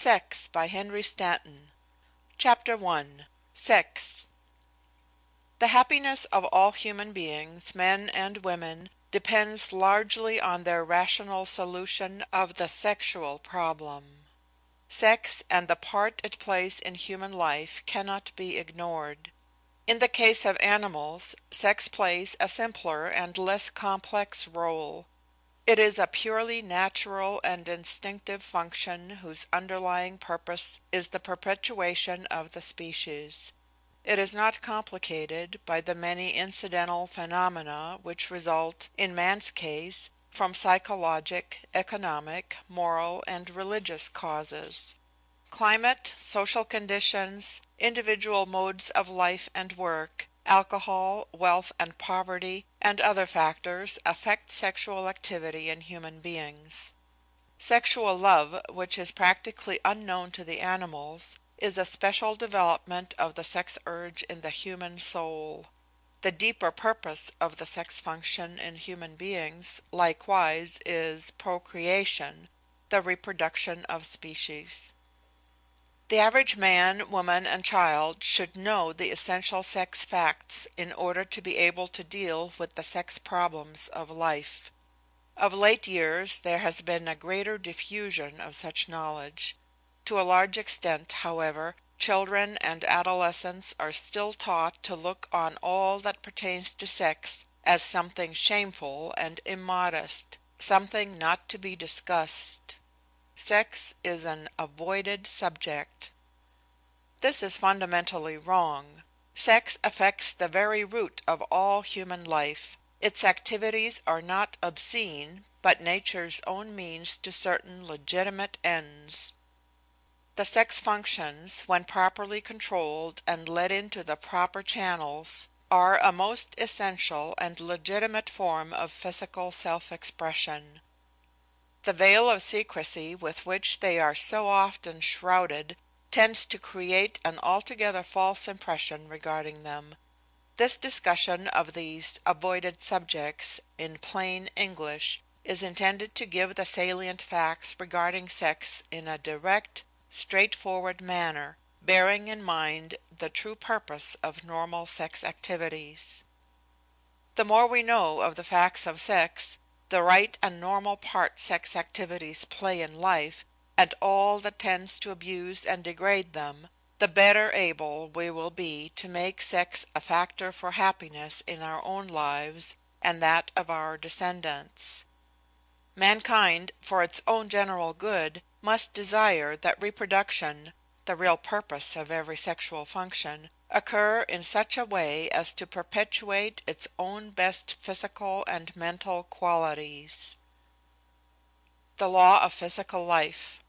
Sex by Henry Stanton. Chapter 1. Sex. The happiness of all human beings, men and women, depends largely on their rational solution of the sexual problem. Sex and the part it plays in human life cannot be ignored. In the case of animals, sex plays a simpler and less complex role. It is a purely natural and instinctive function whose underlying purpose is the perpetuation of the species. It is not complicated by the many incidental phenomena which result, in man's case, from psychologic, economic, moral, and religious causes. Climate, social conditions, individual modes of life and work, alcohol, wealth and poverty, and other factors affect sexual activity in human beings. Sexual love, which is practically unknown to the animals, is a special development of the sex urge in the human soul. The deeper purpose of the sex function in human beings, likewise, is procreation, the reproduction of species. The average man, woman, and child should know the essential sex facts in order to be able to deal with the sex problems of life. Of late years there has been a greater diffusion of such knowledge. To a large extent, however, children and adolescents are still taught to look on all that pertains to sex as something shameful and immodest, something not to be discussed. Sex is an avoided subject. This is fundamentally wrong. Sex affects the very root of all human life. Its activities are not obscene, but nature's own means to certain legitimate ends. The sex functions, when properly controlled and led into the proper channels, are a most essential and legitimate form of physical self-expression. The veil of secrecy with which they are so often shrouded tends to create an altogether false impression regarding them. This discussion of these avoided subjects in plain English is intended to give the salient facts regarding sex in a direct, straightforward manner, bearing in mind the true purpose of normal sex activities. The more we know of the facts of sex, the right and normal part sex activities play in life, and all that tends to abuse and degrade them, the better able we will be to make sex a factor for happiness in our own lives and that of our descendants. Mankind, for its own general good, must desire that reproduction, the real purpose of every sexual function, occur in such a way as to perpetuate its own best physical and mental qualities. The law of physical life.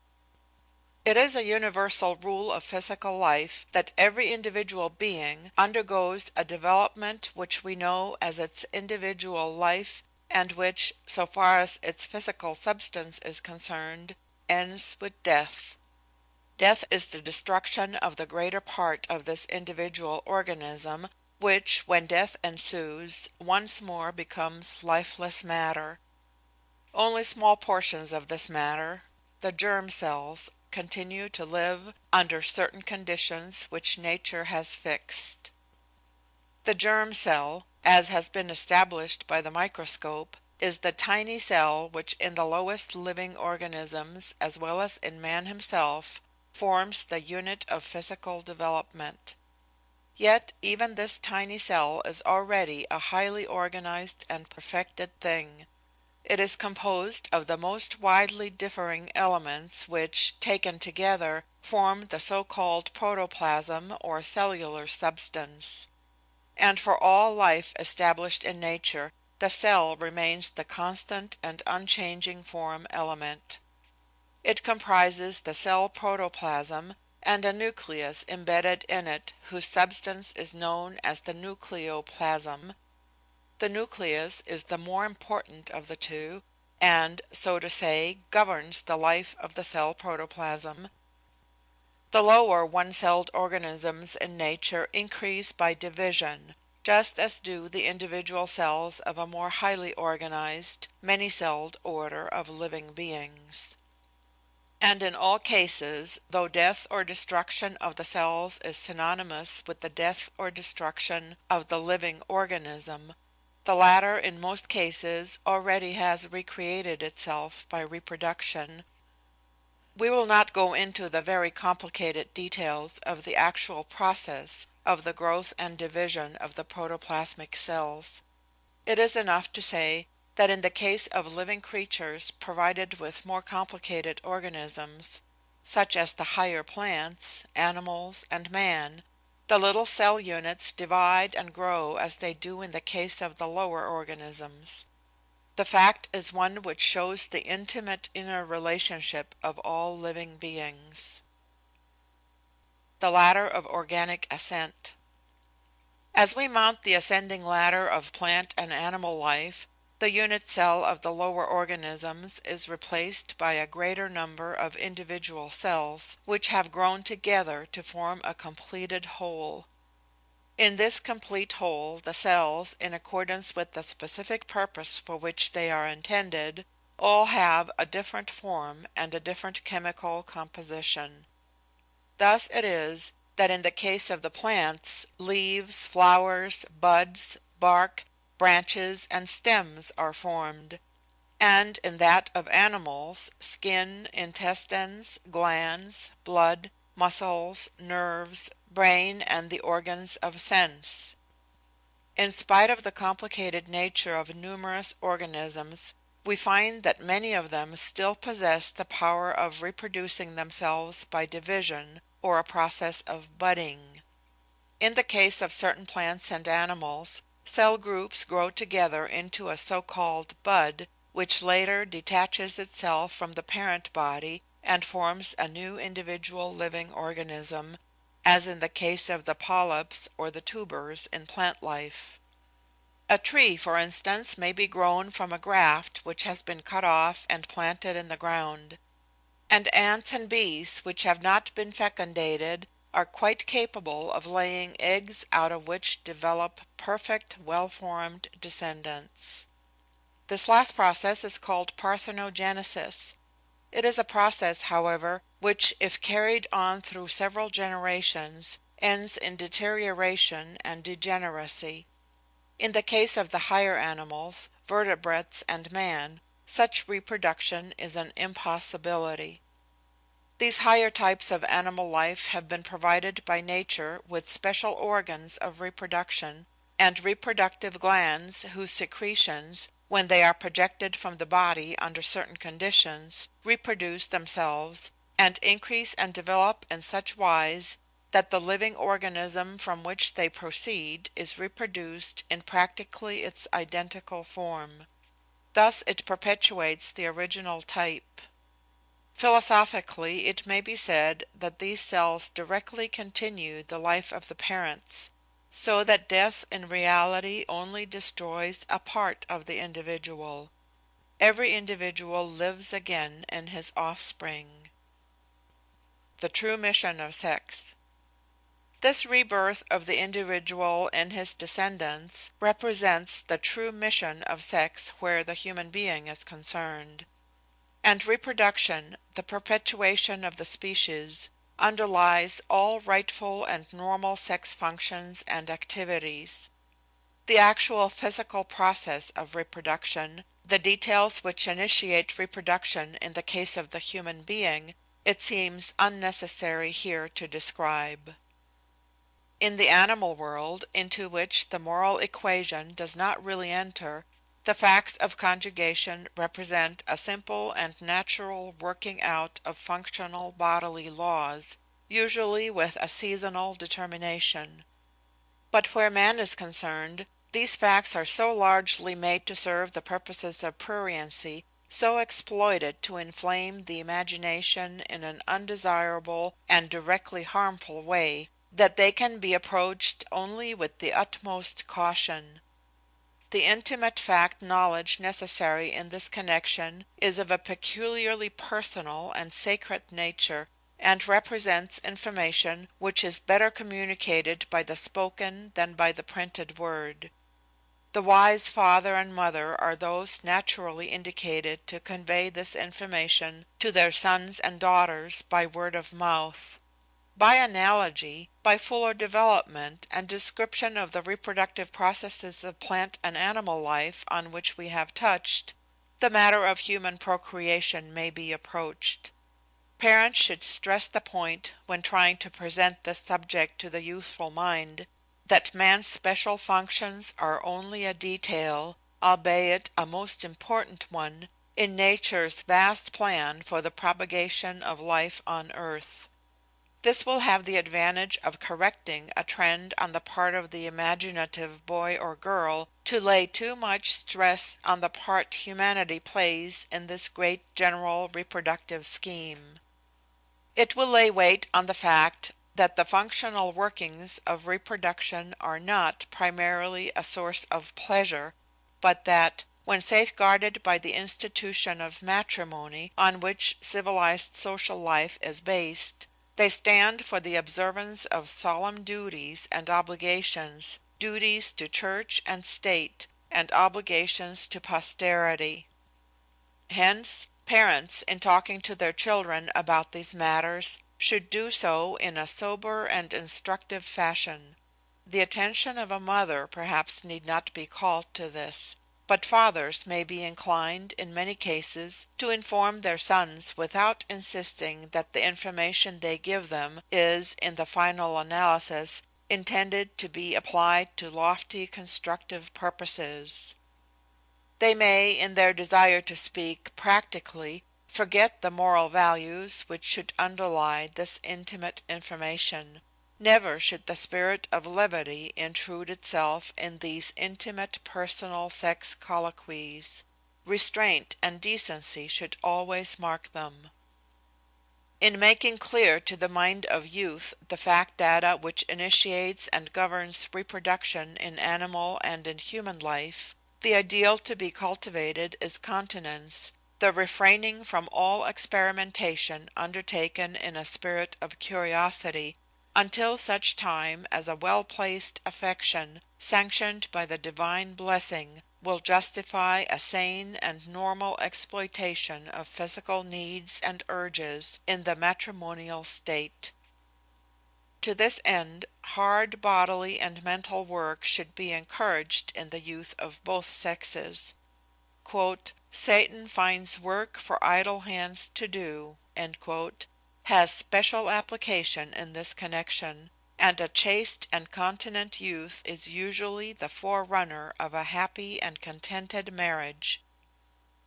It is a universal rule of physical life that every individual being undergoes a development which we know as its individual life, and which, so far as its physical substance is concerned, ends with death. Death is the destruction of the greater part of this individual organism, which, when death ensues, once more becomes lifeless matter. Only small portions of this matter, the germ cells, continue to live under certain conditions which nature has fixed. The germ cell, as has been established by the microscope, is the tiny cell which in the lowest living organisms, as well as in man himself, forms the unit of physical development. Yet even this tiny cell is already a highly organized and perfected thing. It is composed of the most widely differing elements which, taken together, form the so-called protoplasm or cellular substance. And for all life established in nature, the cell remains the constant and unchanging form element. It comprises the cell protoplasm and a nucleus embedded in it whose substance is known as the nucleoplasm. The nucleus is the more important of the two, and, so to say, governs the life of the cell protoplasm. The lower one-celled organisms in nature increase by division, just as do the individual cells of a more highly organized, many-celled order of living beings. And in all cases, though death or destruction of the cells is synonymous with the death or destruction of the living organism, the latter in most cases already has recreated itself by reproduction. We will not go into the very complicated details of the actual process of the growth and division of the protoplasmic cells. It is enough to say that in the case of living creatures provided with more complicated organisms, such as the higher plants, animals, and man, the little cell units divide and grow as they do in the case of the lower organisms. The fact is one which shows the intimate inner relationship of all living beings. The ladder of organic ascent. As we mount the ascending ladder of plant and animal life, the unit cell of the lower organisms is replaced by a greater number of individual cells, which have grown together to form a completed whole. In this complete whole, the cells, in accordance with the specific purpose for which they are intended, all have a different form and a different chemical composition. Thus it is that in the case of the plants, leaves, flowers, buds, bark, branches, and stems are formed; and in that of animals, skin, intestines, glands, blood, muscles, nerves, brain, and the organs of sense. In spite of the complicated nature of numerous organisms, we find that many of them still possess the power of reproducing themselves by division, or a process of budding. In the case of certain plants and animals, cell groups grow together into a so-called bud, which later detaches itself from the parent body and forms a new individual living organism, as in the case of the polyps or the tubers in plant life. A tree, for instance, may be grown from a graft which has been cut off and planted in the ground; and ants and bees which have not been fecundated are quite capable of laying eggs out of which develop perfect, well-formed descendants. This last process is called parthenogenesis. It is a process, however, which, if carried on through several generations, ends in deterioration and degeneracy. In the case of the higher animals, vertebrates, and man, such reproduction is an impossibility. These higher types of animal life have been provided by nature with special organs of reproduction, and reproductive glands whose secretions, when they are projected from the body under certain conditions, reproduce themselves, and increase and develop in such wise that the living organism from which they proceed is reproduced in practically its identical form. Thus it perpetuates the original type. Philosophically, it may be said that these cells directly continue the life of the parents, so that death in reality only destroys a part of the individual. Every individual lives again in his offspring. The true mission of sex. This rebirth of the individual in his descendants represents the true mission of sex where the human being is concerned. And reproduction, the perpetuation of the species, underlies all rightful and normal sex functions and activities. The actual physical process of reproduction, the details which initiate reproduction in the case of the human being, it seems unnecessary here to describe. In the animal world, into which the moral equation does not really enter, the facts of conjugation represent a simple and natural working out of functional bodily laws, usually with a seasonal determination. But where man is concerned, these facts are so largely made to serve the purposes of pruriency, so exploited to inflame the imagination in an undesirable and directly harmful way, that they can be approached only with the utmost caution. The intimate fact knowledge necessary in this connection is of a peculiarly personal and sacred nature, and represents information which is better communicated by the spoken than by the printed word. The wise father and mother are those naturally indicated to convey this information to their sons and daughters by word of mouth. By analogy, by fuller development and description of the reproductive processes of plant and animal life on which we have touched, the matter of human procreation may be approached. Parents should stress the point, when trying to present this subject to the youthful mind, that man's special functions are only a detail, albeit a most important one, in nature's vast plan for the propagation of life on earth. This will have the advantage of correcting a trend on the part of the imaginative boy or girl to lay too much stress on the part humanity plays in this great general reproductive scheme. It will lay weight on the fact that the functional workings of reproduction are not primarily a source of pleasure, but that, when safeguarded by the institution of matrimony on which civilized social life is based, they stand for the observance of solemn duties and obligations, duties to church and state, and obligations to posterity. Hence, parents, in talking to their children about these matters, should do so in a sober and instructive fashion. The attention of a mother perhaps need not be called to this, but fathers may be inclined in many cases to inform their sons without insisting that the information they give them is, in the final analysis, intended to be applied to lofty constructive purposes. They may, in their desire to speak practically, forget the moral values which should underlie this intimate information. Never should the spirit of levity intrude itself in these intimate personal sex colloquies. Restraint and decency should always mark them. In making clear to the mind of youth the fact data which initiates and governs reproduction in animal and in human life, the ideal to be cultivated is continence, the refraining from all experimentation undertaken in a spirit of curiosity, until such time as a well-placed affection, sanctioned by the divine blessing, will justify a sane and normal exploitation of physical needs and urges in the matrimonial state. To this end, hard bodily and mental work should be encouraged in the youth of both sexes. "Satan finds work for idle hands to do," has special application in this connection, and a chaste and continent youth is usually the forerunner of a happy and contented marriage.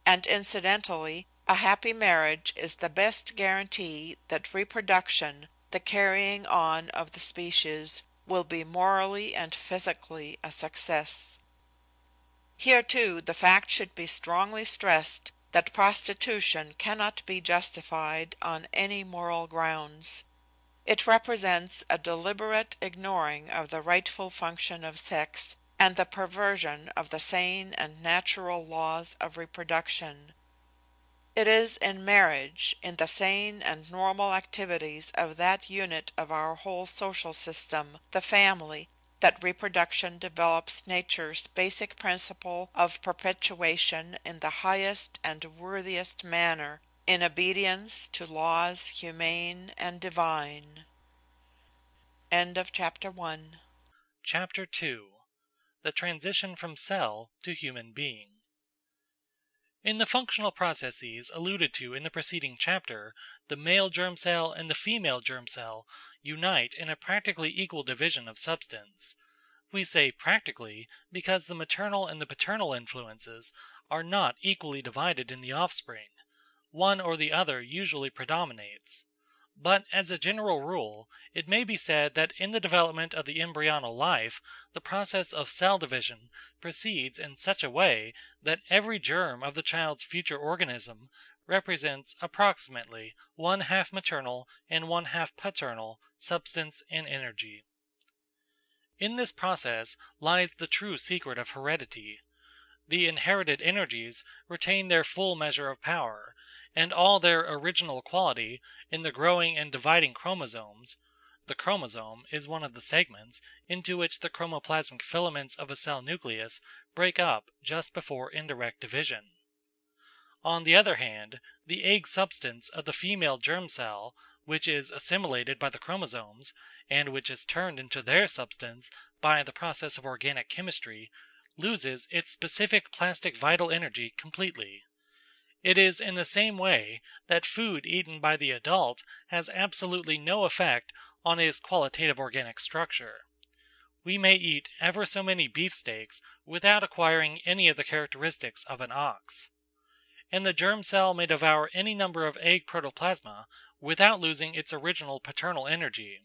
And incidentally, a happy marriage is the best guarantee that reproduction, the carrying on of the species, will be morally and physically a success. Here, too, the fact should be strongly stressed that prostitution cannot be justified on any moral grounds. It represents a deliberate ignoring of the rightful function of sex, and the perversion of the sane and natural laws of reproduction. It is in marriage, in the sane and normal activities of that unit of our whole social system, the family, that reproduction develops nature's basic principle of perpetuation in the highest and worthiest manner, in obedience to laws humane and divine. End of chapter 1. Chapter 2. The Transition from Cell to Human Being. In the functional processes alluded to in the preceding chapter, the male germ cell and the female germ cell unite in a practically equal division of substance. We say practically because the maternal and the paternal influences are not equally divided in the offspring. One or the other usually predominates. But as a general rule, it may be said that in the development of the embryonal life, the process of cell division proceeds in such a way that every germ of the child's future organism represents approximately one half maternal and one half paternal substance and energy. In this process lies the true secret of heredity. The inherited energies retain their full measure of power, and all their original quality in the growing and dividing chromosomes, The chromosome is one of the segments into which the chromoplasmic filaments of a cell nucleus break up just before indirect division. On the other hand, the egg substance of the female germ cell, which is assimilated by the chromosomes, and which is turned into their substance by the process of organic chemistry, loses its specific plastic vital energy completely. It is in the same way that food eaten by the adult has absolutely no effect on his qualitative organic structure. We may eat ever so many beefsteaks without acquiring any of the characteristics of an ox. And the germ cell may devour any number of egg protoplasma without losing its original paternal energy.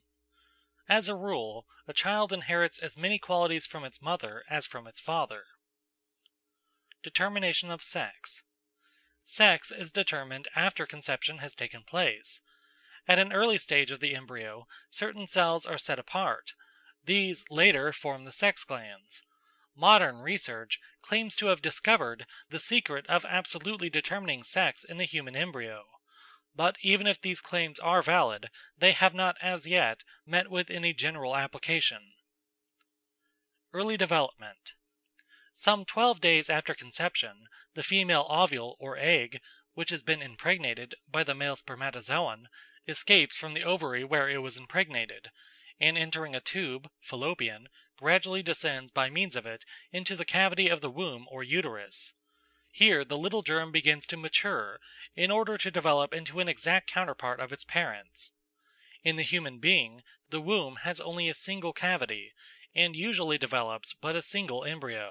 As a rule, a child inherits as many qualities from its mother as from its father. Determination of sex. Sex is determined after conception has taken place. At an early stage of the embryo, certain cells are set apart. These later form the sex glands. Modern research claims to have discovered the secret of absolutely determining sex in the human embryo. But even if these claims are valid, they have not as yet met with any general application. Early development. Some 12 days after conception, the female ovule or egg, which has been impregnated by the male spermatozoon, escapes from the ovary where it was impregnated, and entering a tube, fallopian, gradually descends by means of it into the cavity of the womb or uterus. Here the little germ begins to mature in order to develop into an exact counterpart of its parents. In the human being, the womb has only a single cavity, and usually develops but a single embryo.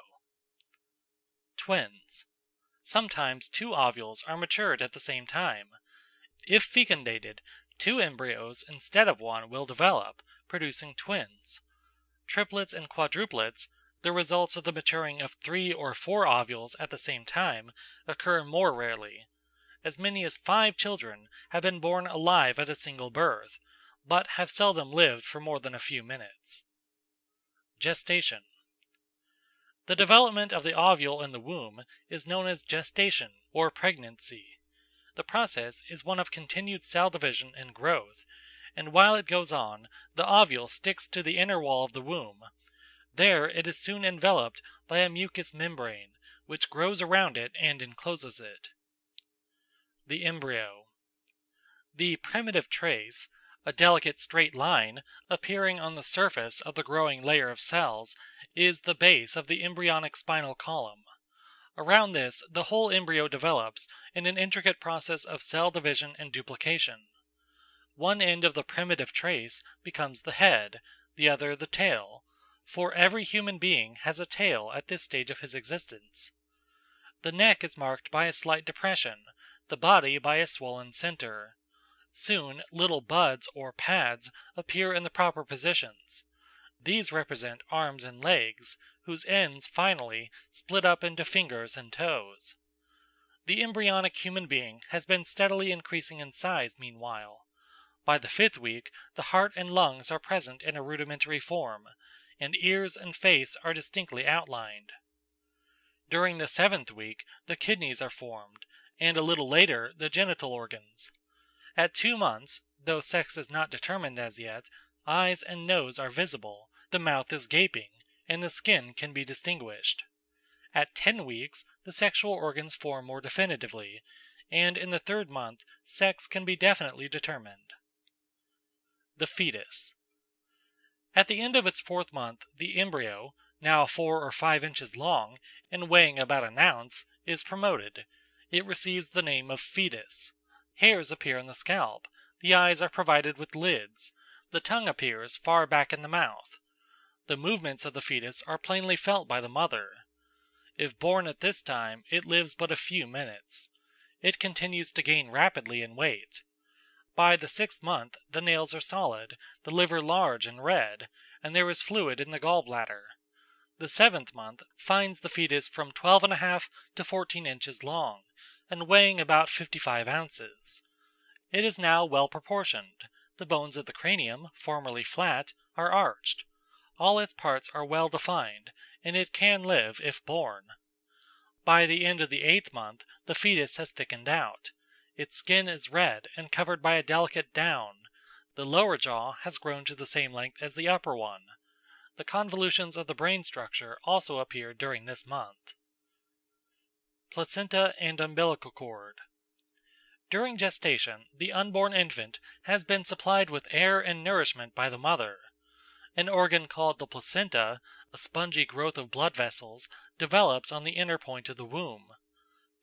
Twins. Sometimes 2 ovules are matured at the same time. If fecundated, 2 embryos instead of 1 will develop, producing twins. Triplets and quadruplets, the results of the maturing of 3 or 4 ovules at the same time, occur more rarely. As many as 5 children have been born alive at a single birth, but have seldom lived for more than a few minutes. Gestation. The development of the ovule in the womb is known as gestation or pregnancy. The process is one of continued cell division and growth, and while it goes on, the ovule sticks to the inner wall of the womb. There it is soon enveloped by a mucous membrane, which grows around it and encloses it. The embryo. The primitive trace, a delicate straight line appearing on the surface of the growing layer of cells, is the base of the embryonic spinal column. Around this the whole embryo develops in an intricate process of cell division and duplication. One end of the primitive trace becomes the head, the other the tail, for every human being has a tail at this stage of his existence. The neck is marked by a slight depression, the body by a swollen center. Soon little buds or pads appear in the proper positions. These represent arms and legs, whose ends finally split up into fingers and toes. The embryonic human being has been steadily increasing in size meanwhile. By the 5th week, the heart and lungs are present in a rudimentary form, and ears and face are distinctly outlined. During the 7th week, the kidneys are formed, and a little later the genital organs. At 2 months, though sex is not determined as yet, eyes and nose are visible, the mouth is gaping, and the skin can be distinguished. At 10 weeks, the sexual organs form more definitively, and in the 3rd month, sex can be definitely determined. The fetus. At the end of its 4th month, the embryo, now 4 or 5 inches long, and weighing about an ounce, is promoted. It receives the name of fetus. Hairs appear in the scalp, the eyes are provided with lids, the tongue appears far back in the mouth. The movements of the fetus are plainly felt by the mother. If born at this time, it lives but a few minutes. It continues to gain rapidly in weight. By the 6th month the nails are solid, the liver large and red, and there is fluid in the gallbladder. The 7th month finds the fetus from 12½ to 14 inches long, and weighing about 55 ounces. It is now well proportioned. The bones of the cranium, formerly flat, are arched. All its parts are well defined, and it can live if born. By the end of the 8th month the fetus has thickened out. Its skin is red and covered by a delicate down. The lower jaw has grown to the same length as the upper one. The convolutions of the brain structure also appear during this month. Placenta and umbilical cord. During gestation, the unborn infant has been supplied with air and nourishment by the mother. An organ called the placenta, a spongy growth of blood vessels, develops on the inner point of the womb.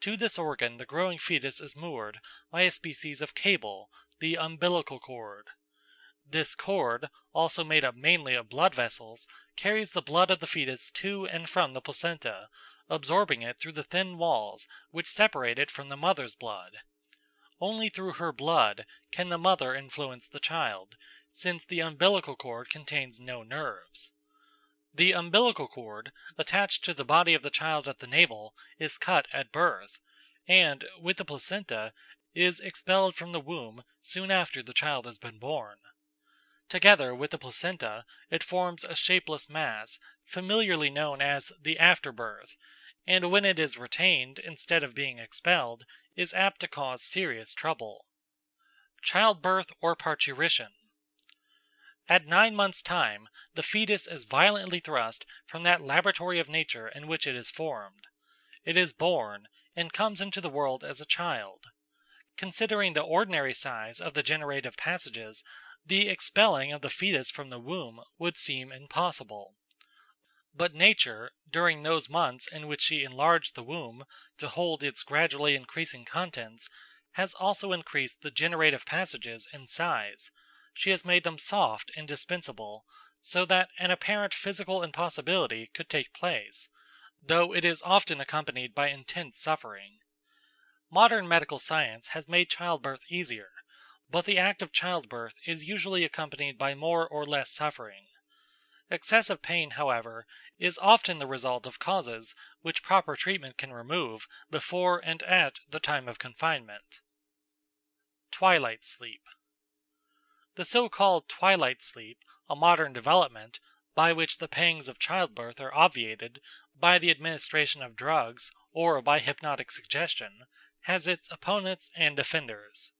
To this organ the growing fetus is moored by a species of cable, the umbilical cord. This cord, also made up mainly of blood vessels, carries the blood of the fetus to and from the placenta, absorbing it through the thin walls which separate it from the mother's blood. Only through her blood can the mother influence the child, since the umbilical cord contains no nerves. The umbilical cord, attached to the body of the child at the navel, is cut at birth, and, with the placenta, is expelled from the womb soon after the child has been born. Together with the placenta, it forms a shapeless mass, familiarly known as the afterbirth, and when it is retained instead of being expelled, is apt to cause serious trouble. Childbirth or parturition. At 9 months' time, the fetus is violently thrust from that laboratory of nature in which it is formed. It is born, and comes into the world as a child. Considering the ordinary size of the generative passages, the expelling of the fetus from the womb would seem impossible. But nature, during those months in which she enlarged the womb to hold its gradually increasing contents, has also increased the generative passages in size. She has made them soft and dispensable, so that an apparent physical impossibility could take place, though it is often accompanied by intense suffering. Modern medical science has made childbirth easier, but the act of childbirth is usually accompanied by more or less suffering. Excessive pain, however, is often the result of causes which proper treatment can remove before and at the time of confinement. Twilight sleep. The so-called twilight sleep, a modern development, by which the pangs of childbirth are obviated by the administration of drugs or by hypnotic suggestion, has its opponents and defenders.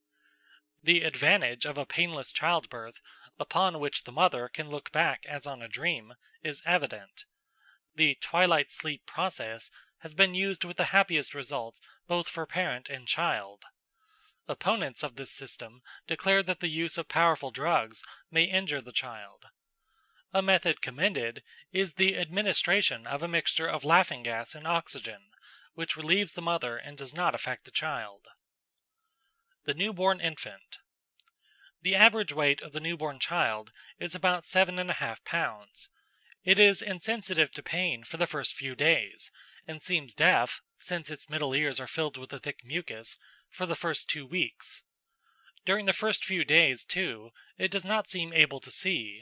The advantage of a painless childbirth, upon which the mother can look back as on a dream, is evident. The twilight sleep process has been used with the happiest results both for parent and child. Opponents of this system declare that the use of powerful drugs may injure the child. A method commended is the administration of a mixture of laughing gas and oxygen, which relieves the mother and does not affect the child. The newborn infant. The average weight of the newborn child is about 7½ pounds. It is insensitive to pain for the first few days, and seems deaf, since its middle ears are filled with a thick mucus, for the first 2 weeks. During the first few days, too, it does not seem able to see.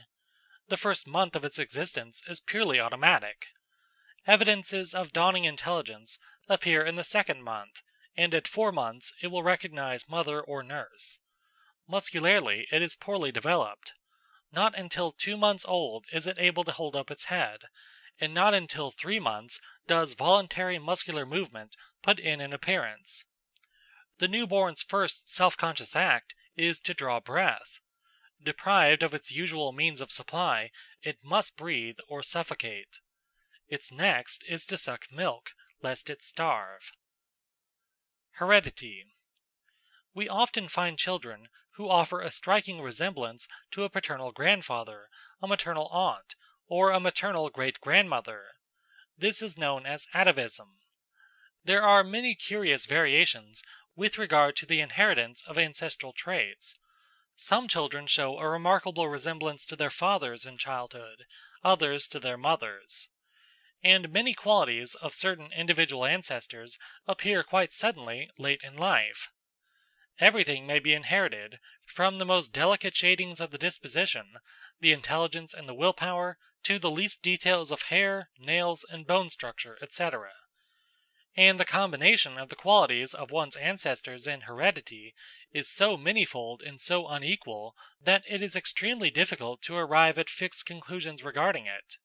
The first month of its existence is purely automatic. Evidences of dawning intelligence appear in the second month, and at 4 months it will recognize mother or nurse. Muscularly, it is poorly developed. Not until 2 months old is it able to hold up its head, and not until 3 months does voluntary muscular movement put in an appearance. The newborn's first self-conscious act is to draw breath. Deprived of its usual means of supply, it must breathe or suffocate. Its next is to suck milk, lest it starve. Heredity. We often find children who offer a striking resemblance to a paternal grandfather, a maternal aunt, or a maternal great-grandmother. This is known as atavism. There are many curious variations with regard to the inheritance of ancestral traits. Some children show a remarkable resemblance to their fathers in childhood, others to their mothers. And many qualities of certain individual ancestors appear quite suddenly late in life. Everything may be inherited, from the most delicate shadings of the disposition, the intelligence and the willpower, to the least details of hair, nails, and bone structure, etc. And the combination of the qualities of one's ancestors in heredity is so manifold and so unequal that it is extremely difficult to arrive at fixed conclusions regarding it.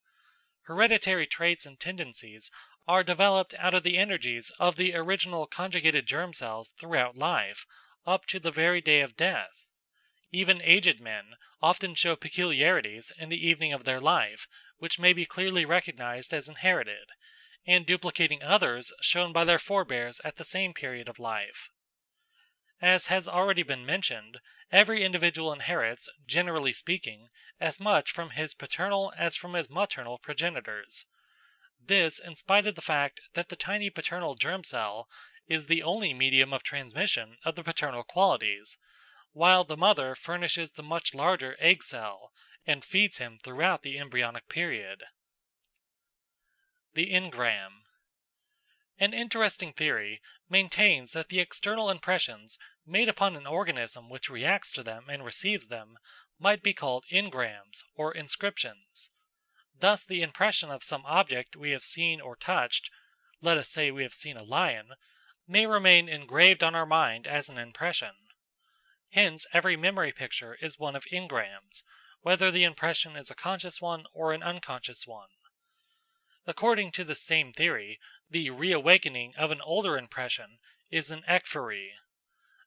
Hereditary traits and tendencies are developed out of the energies of the original conjugated germ cells throughout life, up to the very day of death. Even aged men often show peculiarities in the evening of their life which may be clearly recognized as inherited, and duplicating others shown by their forebears at the same period of life. As has already been mentioned, every individual inherits, generally speaking, as much from his paternal as from his maternal progenitors. This in spite of the fact that the tiny paternal germ cell is the only medium of transmission of the paternal qualities, while the mother furnishes the much larger egg cell, and feeds him throughout the embryonic period. The engram. An interesting theory maintains that the external impressions made upon an organism which reacts to them and receives them might be called engrams or inscriptions. Thus the impression of some object we have seen or touched, let us say we have seen a lion, may remain engraved on our mind as an impression. Hence every memory picture is one of engrams, whether the impression is a conscious one or an unconscious one. According to this same theory, the reawakening of an older impression is an ekphory.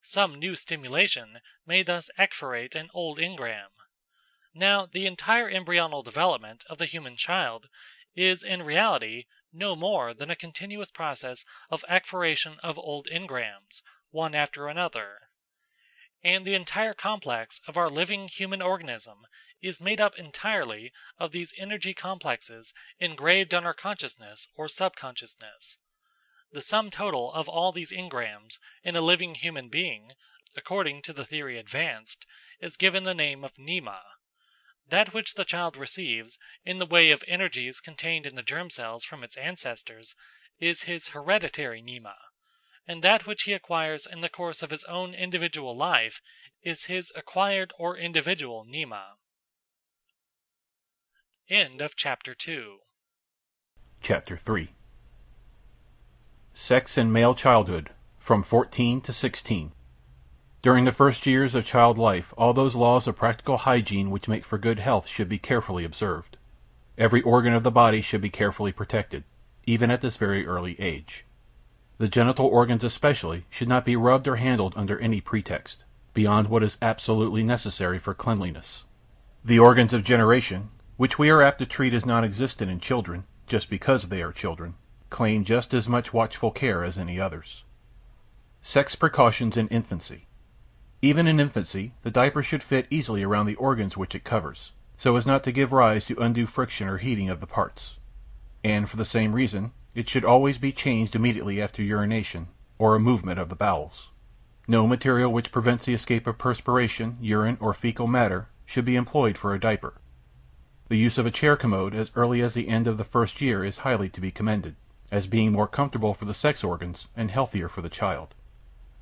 Some new stimulation may thus ekphorate an old engram. Now, the entire embryonal development of the human child is in reality no more than a continuous process of ekphoration of old engrams, one after another. And the entire complex of our living human organism is made up entirely of these energy complexes engraved on our consciousness or subconsciousness. The sum total of all these engrams in a living human being, according to the theory advanced, is given the name of mnema. That which the child receives in the way of energies contained in the germ cells from its ancestors is his hereditary mnema, and that which he acquires in the course of his own individual life is his acquired or individual mnema. End of Chapter 2. Chapter 3. Sex in Male Childhood, from 14 to 16. During the first years of child life, all those laws of practical hygiene which make for good health should be carefully observed. Every organ of the body should be carefully protected, even at this very early age. The genital organs especially should not be rubbed or handled under any pretext, beyond what is absolutely necessary for cleanliness. The organs of generation, which we are apt to treat as non-existent in children, just because they are children, claim just as much watchful care as any others. Sex precautions in infancy. Even in infancy, the diaper should fit easily around the organs which it covers, so as not to give rise to undue friction or heating of the parts. And for the same reason, it should always be changed immediately after urination, or a movement of the bowels. No material which prevents the escape of perspiration, urine, or fecal matter should be employed for a diaper. The use of a chair commode as early as the end of the first year is highly to be commended, as being more comfortable for the sex organs and healthier for the child.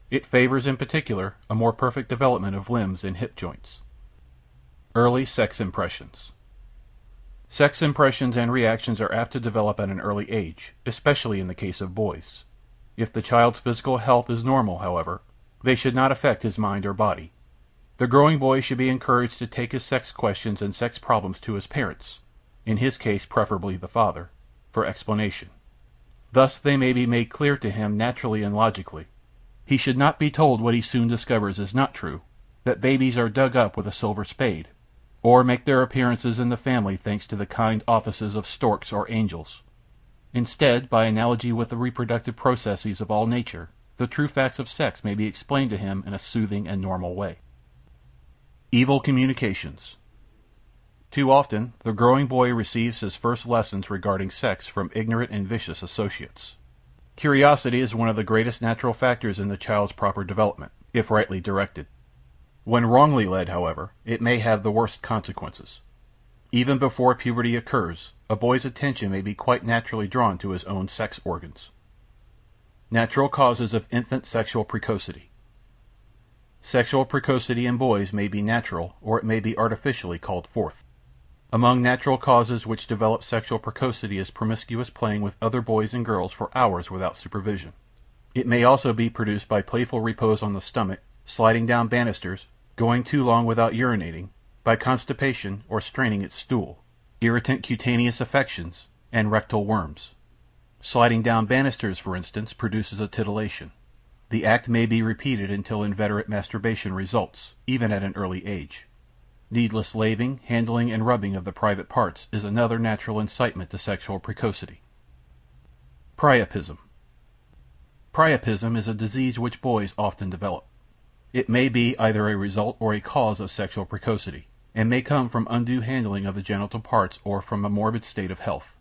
It favors in particular a more perfect development of limbs and hip joints. Early sex impressions. Sex impressions and reactions are apt to develop at an early age, especially in the case of boys. If the child's physical health is normal, however, they should not affect his mind or body. The growing boy should be encouraged to take his sex questions and sex problems to his parents, in his case preferably the father, for explanation. Thus they may be made clear to him naturally and logically. He should not be told what he soon discovers is not true, that babies are dug up with a silver spade, or make their appearances in the family thanks to the kind offices of storks or angels. Instead, by analogy with the reproductive processes of all nature, the true facts of sex may be explained to him in a soothing and normal way. Evil communications. Too often, the growing boy receives his first lessons regarding sex from ignorant and vicious associates. Curiosity is one of the greatest natural factors in the child's proper development, if rightly directed. When wrongly led, however, it may have the worst consequences. Even before puberty occurs, a boy's attention may be quite naturally drawn to his own sex organs. Natural causes of infant sexual precocity. Sexual precocity in boys may be natural, or it may be artificially called forth. Among natural causes which develop sexual precocity is promiscuous playing with other boys and girls for hours without supervision. It may also be produced by playful repose on the stomach, sliding down banisters, going too long without urinating, by constipation or straining its stool, irritant cutaneous affections, and rectal worms. Sliding down banisters, for instance, produces a titillation. The act may be repeated until inveterate masturbation results, even at an early age. Needless laving, handling, and rubbing of the private parts is another natural incitement to sexual precocity. Priapism. Priapism is a disease which boys often develop. It may be either a result or a cause of sexual precocity, and may come from undue handling of the genital parts or from a morbid state of health.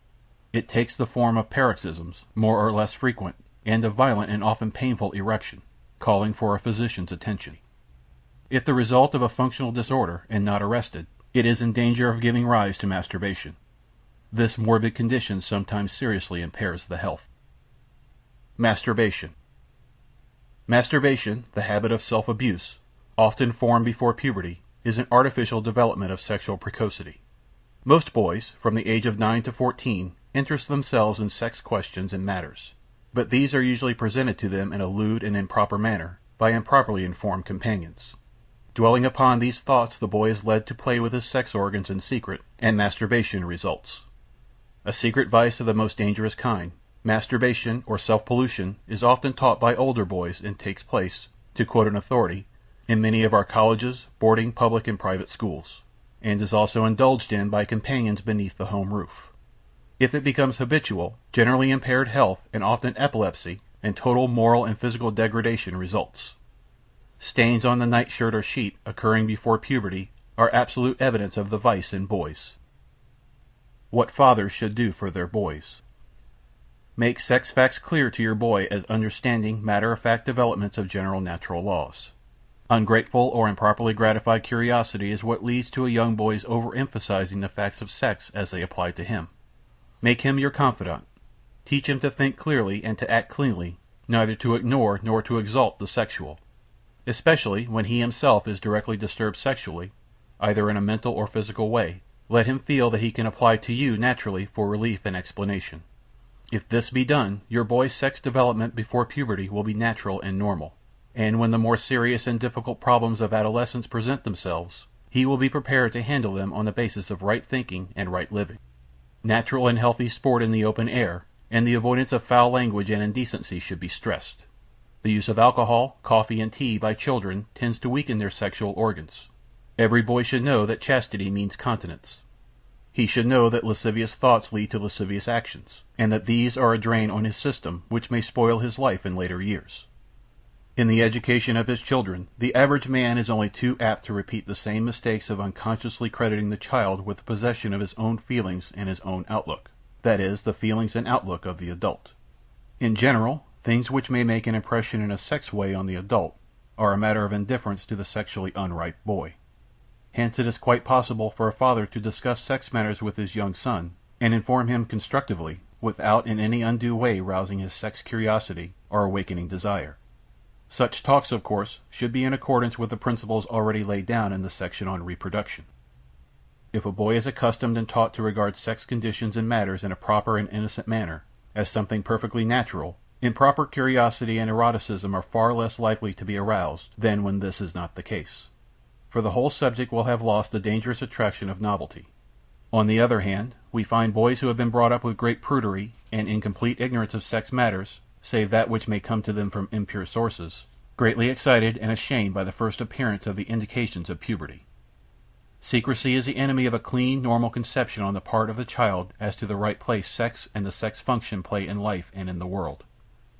It takes the form of paroxysms, more or less frequent, and of violent and often painful erection, calling for a physician's attention. If the result of a functional disorder and not arrested, it is in danger of giving rise to masturbation. This morbid condition sometimes seriously impairs the health. Masturbation. Masturbation, the habit of self-abuse, often formed before puberty, is an artificial development of sexual precocity. Most boys, from the age of 9 to 14, interest themselves in sex questions and matters, but these are usually presented to them in a lewd and improper manner by improperly informed companions. Dwelling upon these thoughts, the boy is led to play with his sex organs in secret, and masturbation results. A secret vice of the most dangerous kind, masturbation or self-pollution, is often taught by older boys and takes place, to quote an authority, in many of our colleges, boarding, public, and private schools, and is also indulged in by companions beneath the home roof. If it becomes habitual, generally impaired health and often epilepsy and total moral and physical degradation results. Stains on the nightshirt or sheet occurring before puberty are absolute evidence of the vice in boys. What fathers should do for their boys. Make sex facts clear to your boy as understanding, matter-of-fact developments of general natural laws. Ungrateful or improperly gratified curiosity is what leads to a young boy's overemphasizing the facts of sex as they apply to him. Make him your confidant. Teach him to think clearly and to act cleanly, neither to ignore nor to exalt the sexual, especially when he himself is directly disturbed sexually, either in a mental or physical way. Let him feel that he can apply to you naturally for relief and explanation. If this be done, your boy's sex development before puberty will be natural and normal, and when the more serious and difficult problems of adolescence present themselves, he will be prepared to handle them on the basis of right thinking and right living. Natural and healthy sport in the open air, and the avoidance of foul language and indecency should be stressed. The use of alcohol, coffee, and tea by children tends to weaken their sexual organs. Every boy should know that chastity means continence. He should know that lascivious thoughts lead to lascivious actions, and that these are a drain on his system which may spoil his life in later years. In the education of his children, the average man is only too apt to repeat the same mistakes of unconsciously crediting the child with the possession of his own feelings and his own outlook, that is, the feelings and outlook of the adult. In general, things which may make an impression in a sex way on the adult are a matter of indifference to the sexually unripe boy. Hence it is quite possible for a father to discuss sex matters with his young son, and inform him constructively, without in any undue way rousing his sex curiosity or awakening desire. Such talks, of course, should be in accordance with the principles already laid down in the section on reproduction. If a boy is accustomed and taught to regard sex conditions and matters in a proper and innocent manner, as something perfectly natural, improper curiosity and eroticism are far less likely to be aroused than when this is not the case, for the whole subject will have lost the dangerous attraction of novelty. On the other hand, we find boys who have been brought up with great prudery and in complete ignorance of sex matters, save that which may come to them from impure sources, greatly excited and ashamed by the first appearance of the indications of puberty. Secrecy is the enemy of a clean, normal conception on the part of the child as to the right place sex and the sex function play in life and in the world.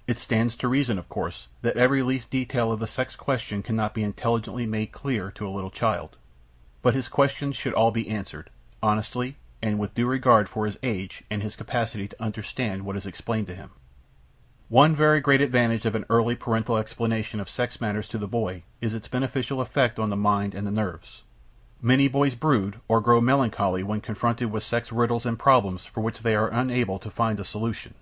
It stands to reason, of course, that every least detail of the sex question cannot be intelligently made clear to a little child, but his questions should all be answered, honestly and with due regard for his age and his capacity to understand what is explained to him. One very great advantage of an early parental explanation of sex matters to the boy is its beneficial effect on the mind and the nerves. Many boys brood or grow melancholy when confronted with sex riddles and problems for which they are unable to find a solution,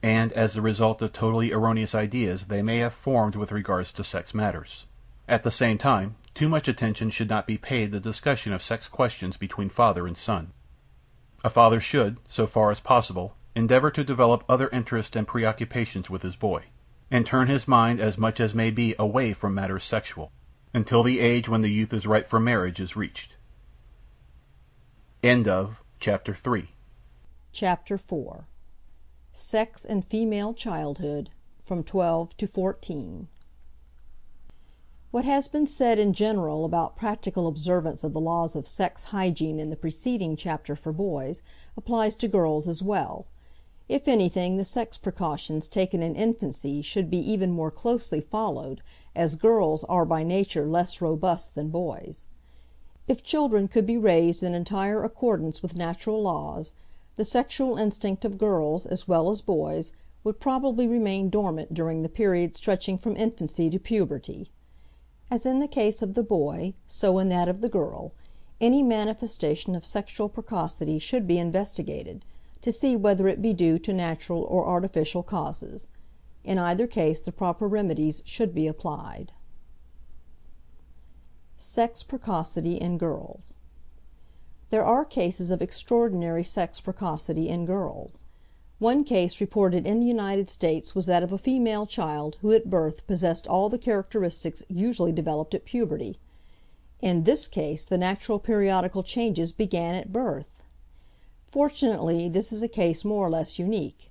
and as the result of totally erroneous ideas they may have formed with regard to sex matters. At the same time, too much attention should not be paid the discussion of sex questions between father and son. A father should, so far as possible, endeavor to develop other interests and preoccupations with his boy, and turn his mind as much as may be away from matters sexual, until the age when the youth is ripe for marriage is reached. End of Chapter 3. Chapter 4. Sex and Female Childhood, from 12 to 14. What has been said in general about practical observance of the laws of sex hygiene in the preceding chapter for boys applies to girls as well. If anything, the sex precautions taken in infancy should be even more closely followed, as girls are by nature less robust than boys. If children could be raised in entire accordance with natural laws, the sexual instinct of girls as well as boys would probably remain dormant during the period stretching from infancy to puberty. As in the case of the boy, so in that of the girl, any manifestation of sexual precocity should be investigated, to see whether it be due to natural or artificial causes. In either case the proper remedies should be applied. Sex precocity in girls. There are cases of extraordinary sex precocity in girls. One case reported in the United States was that of a female child who at birth possessed all the characteristics usually developed at puberty. In this case the natural periodical changes began at birth. Fortunately, this is a case more or less unique.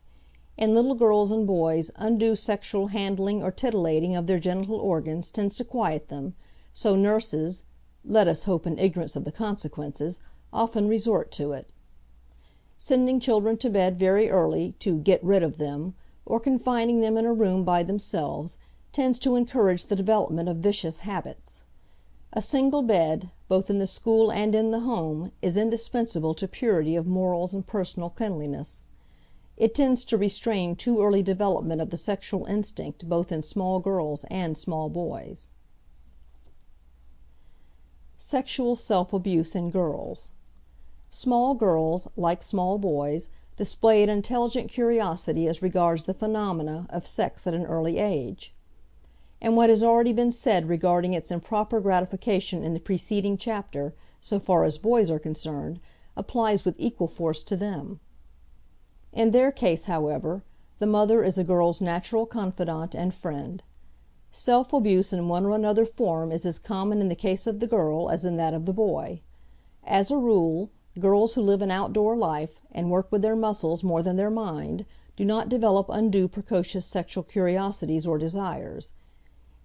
In little girls and boys, undue sexual handling or titillating of their genital organs tends to quiet them, so nurses, let us hope in ignorance of the consequences, often resort to it. Sending children to bed very early to "get rid of them," or confining them in a room by themselves, tends to encourage the development of vicious habits. A single bed, both in the school and in the home, is indispensable to purity of morals and personal cleanliness. It tends to restrain too early development of the sexual instinct both in small girls and small boys. Sexual self-abuse in girls. Small girls, like small boys, display an intelligent curiosity as regards the phenomena of sex at an early age. And what has already been said regarding its improper gratification in the preceding chapter, so far as boys are concerned, applies with equal force to them. In their case, however, the mother is a girl's natural confidant and friend. Self-abuse in one or another form is as common in the case of the girl as in that of the boy. As a rule, girls who live an outdoor life, and work with their muscles more than their mind, do not develop undue precocious sexual curiosities or desires.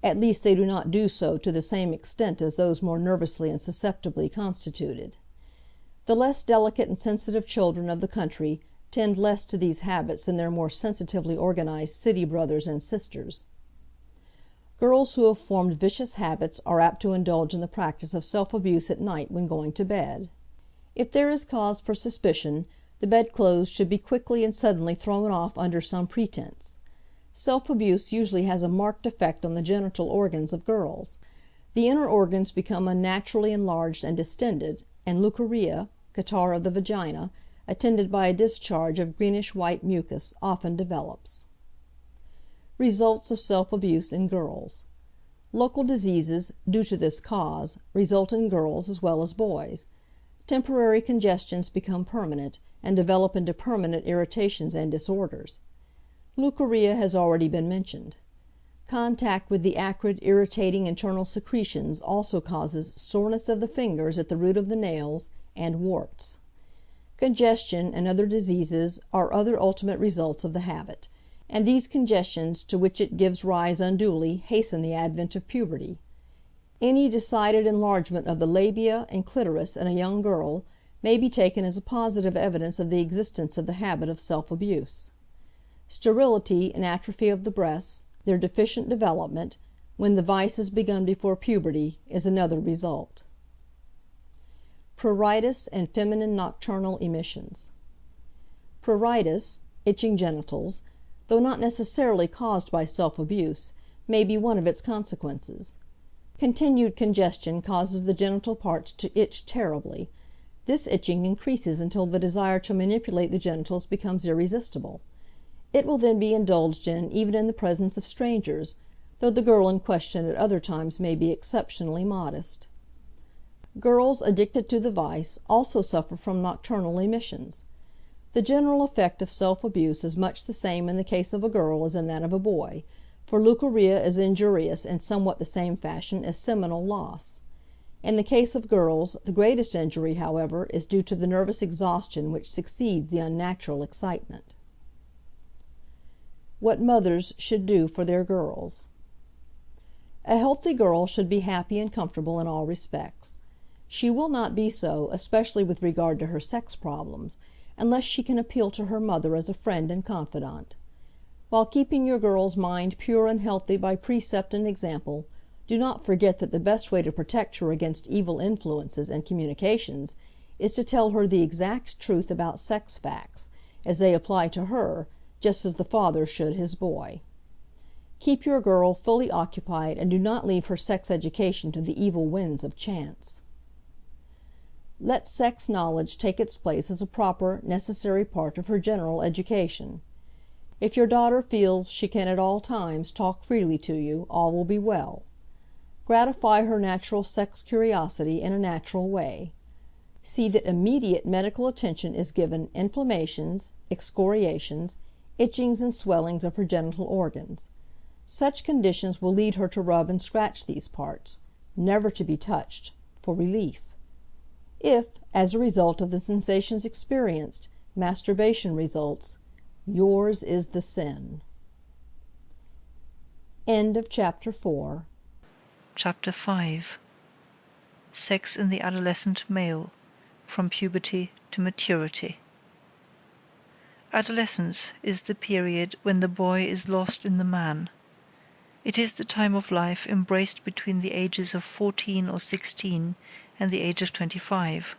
At least they do not do so to the same extent as those more nervously and susceptibly constituted. The less delicate and sensitive children of the country tend less to these habits than their more sensitively organized city brothers and sisters. Girls who have formed vicious habits are apt to indulge in the practice of self-abuse at night when going to bed. If there is cause for suspicion, the bedclothes should be quickly and suddenly thrown off under some pretense. Self-abuse usually has a marked effect on the genital organs of girls. The inner organs become unnaturally enlarged and distended, and leucorrhea, catarrh of the vagina, attended by a discharge of greenish-white mucus, often develops. Results of self-abuse in girls. Local diseases, due to this cause, result in girls as well as boys. Temporary congestions become permanent, and develop into permanent irritations and disorders. Leucorrhea has already been mentioned. Contact with the acrid, irritating internal secretions also causes soreness of the fingers at the root of the nails, and warts. Congestion and other diseases are other ultimate results of the habit, and these congestions, to which it gives rise unduly, hasten the advent of puberty. Any decided enlargement of the labia and clitoris in a young girl may be taken as a positive evidence of the existence of the habit of self-abuse. Sterility and atrophy of the breasts, their deficient development, when the vice is begun before puberty, is another result. Pruritus and feminine nocturnal emissions. Pruritus, itching genitals, though not necessarily caused by self-abuse, may be one of its consequences. Continued congestion causes the genital parts to itch terribly. This itching increases until the desire to manipulate the genitals becomes irresistible. It will then be indulged in even in the presence of strangers, though the girl in question at other times may be exceptionally modest. Girls addicted to the vice also suffer from nocturnal emissions. The general effect of self-abuse is much the same in the case of a girl as in that of a boy, for leucorrhea is injurious in somewhat the same fashion as seminal loss. In the case of girls, the greatest injury, however, is due to the nervous exhaustion which succeeds the unnatural excitement. what mothers should do for their girls. A healthy girl should be happy and comfortable in all respects. She will not be so, especially with regard to her sex problems, unless she can appeal to her mother as a friend and confidant. While keeping your girl's mind pure and healthy by precept and example, do not forget that the best way to protect her against evil influences and communications is to tell her the exact truth about sex facts, as they apply to her, just as the father should his boy. Keep your girl fully occupied and do not leave her sex education to the evil winds of chance. Let sex knowledge take its place as a proper, necessary part of her general education. If your daughter feels she can at all times talk freely to you, all will be well. Gratify her natural sex curiosity in a natural way. See that immediate medical attention is given inflammations, excoriations, itchings and swellings of her genital organs. Such conditions will lead her to rub and scratch these parts, never to be touched, for relief. If, as a result of the sensations experienced, masturbation results, yours is the sin. End of Chapter 4. Chapter 5. Sex in the Adolescent Male, from Puberty to Maturity. Adolescence is the period when the boy is lost in the man. It is the time of life embraced between the ages of 14 or 16 and the age of 25.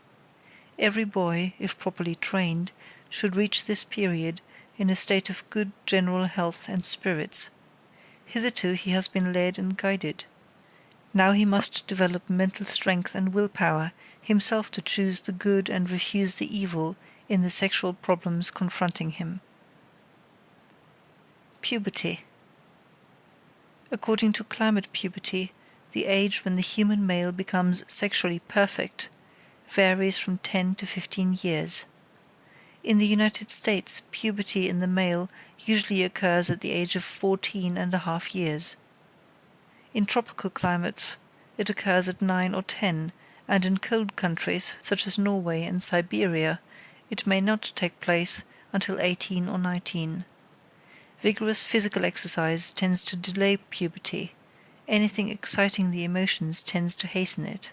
Every boy, if properly trained, should reach this period in a state of good general health and spirits. Hitherto he has been led and guided. Now he must develop mental strength and willpower, himself to choose the good and refuse the evil in the sexual problems confronting him. Puberty. According to climate puberty, the age when the human male becomes sexually perfect varies from 10 to 15 years. In the United States, puberty in the male usually occurs at the age of 14.5 years. In tropical climates, it occurs at 9 or 10, and in cold countries, such as Norway and Siberia, it may not take place until 18 or 19. Vigorous physical exercise tends to delay puberty. Anything exciting the emotions tends to hasten it.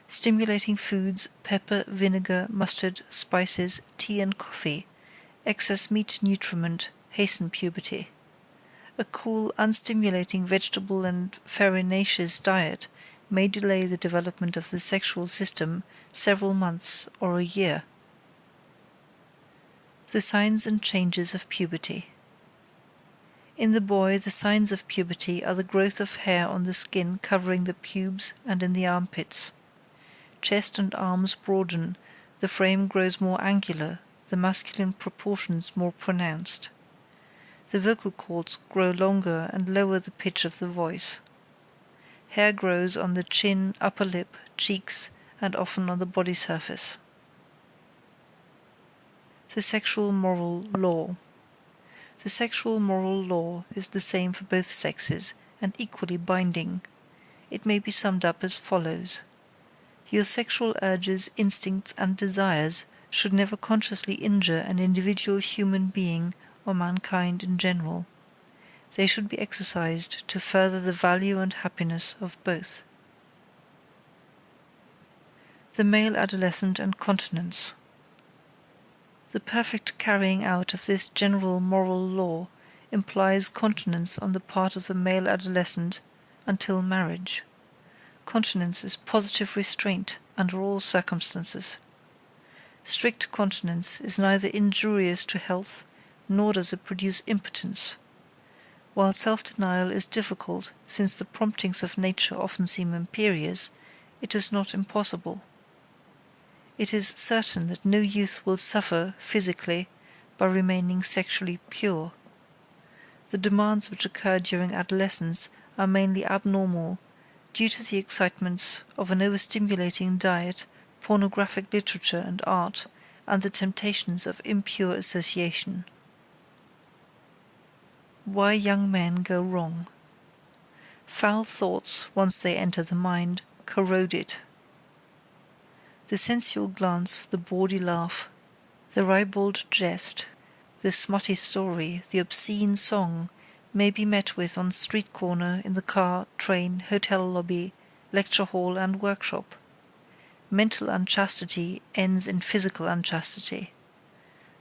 Stimulating foods, pepper, vinegar, mustard, spices, tea and coffee, excess meat nutriment hasten puberty. A cool, unstimulating vegetable and farinaceous diet may delay the development of the sexual system several months or a year. The signs and changes of puberty. In the boy, the signs of puberty are the growth of hair on the skin covering the pubes and in the armpits. Chest and arms broaden, the frame grows more angular, the masculine proportions more pronounced. The vocal cords grow longer and lower the pitch of the voice. Hair grows on the chin, upper lip, cheeks, and often on the body surface. The sexual moral law. The sexual moral law is the same for both sexes and equally binding. It may be summed up as follows. Your sexual urges, instincts, and desires should never consciously injure an individual human being or mankind in general. They should be exercised to further the value and happiness of both. The male adolescent and continence. The perfect carrying out of this general moral law implies continence on the part of the male adolescent until marriage. Continence is positive restraint under all circumstances. Strict continence is neither injurious to health nor does it produce impotence. While self-denial is difficult, since the promptings of nature often seem imperious, it is not impossible. It is certain that no youth will suffer physically by remaining sexually pure. The demands which occur during adolescence are mainly abnormal, due to the excitements of an overstimulating diet, pornographic literature and art, and the temptations of impure association. Why young men go wrong. Foul thoughts, once they enter the mind, corrode it. The sensual glance, the bawdy laugh, the ribald jest, The smutty story, the obscene song, may be met with on street corner, in the car, train, hotel lobby, lecture hall and workshop. Mental unchastity ends in physical unchastity.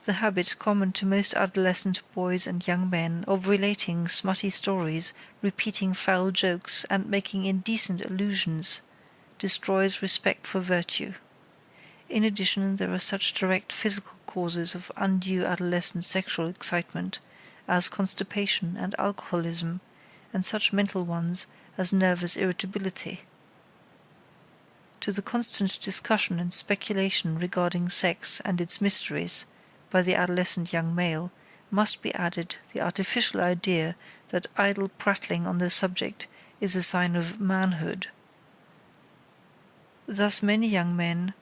The habit common to most adolescent boys and young men of relating smutty stories, repeating foul jokes, and making indecent allusions destroys respect for virtue. In addition, there are such direct physical causes of undue adolescent sexual excitement as constipation and alcoholism, and such mental ones as nervous irritability. To the constant discussion and speculation regarding sex and its mysteries by the adolescent young male must be added the artificial idea that idle prattling on the subject is a sign of manhood. Thus many young men,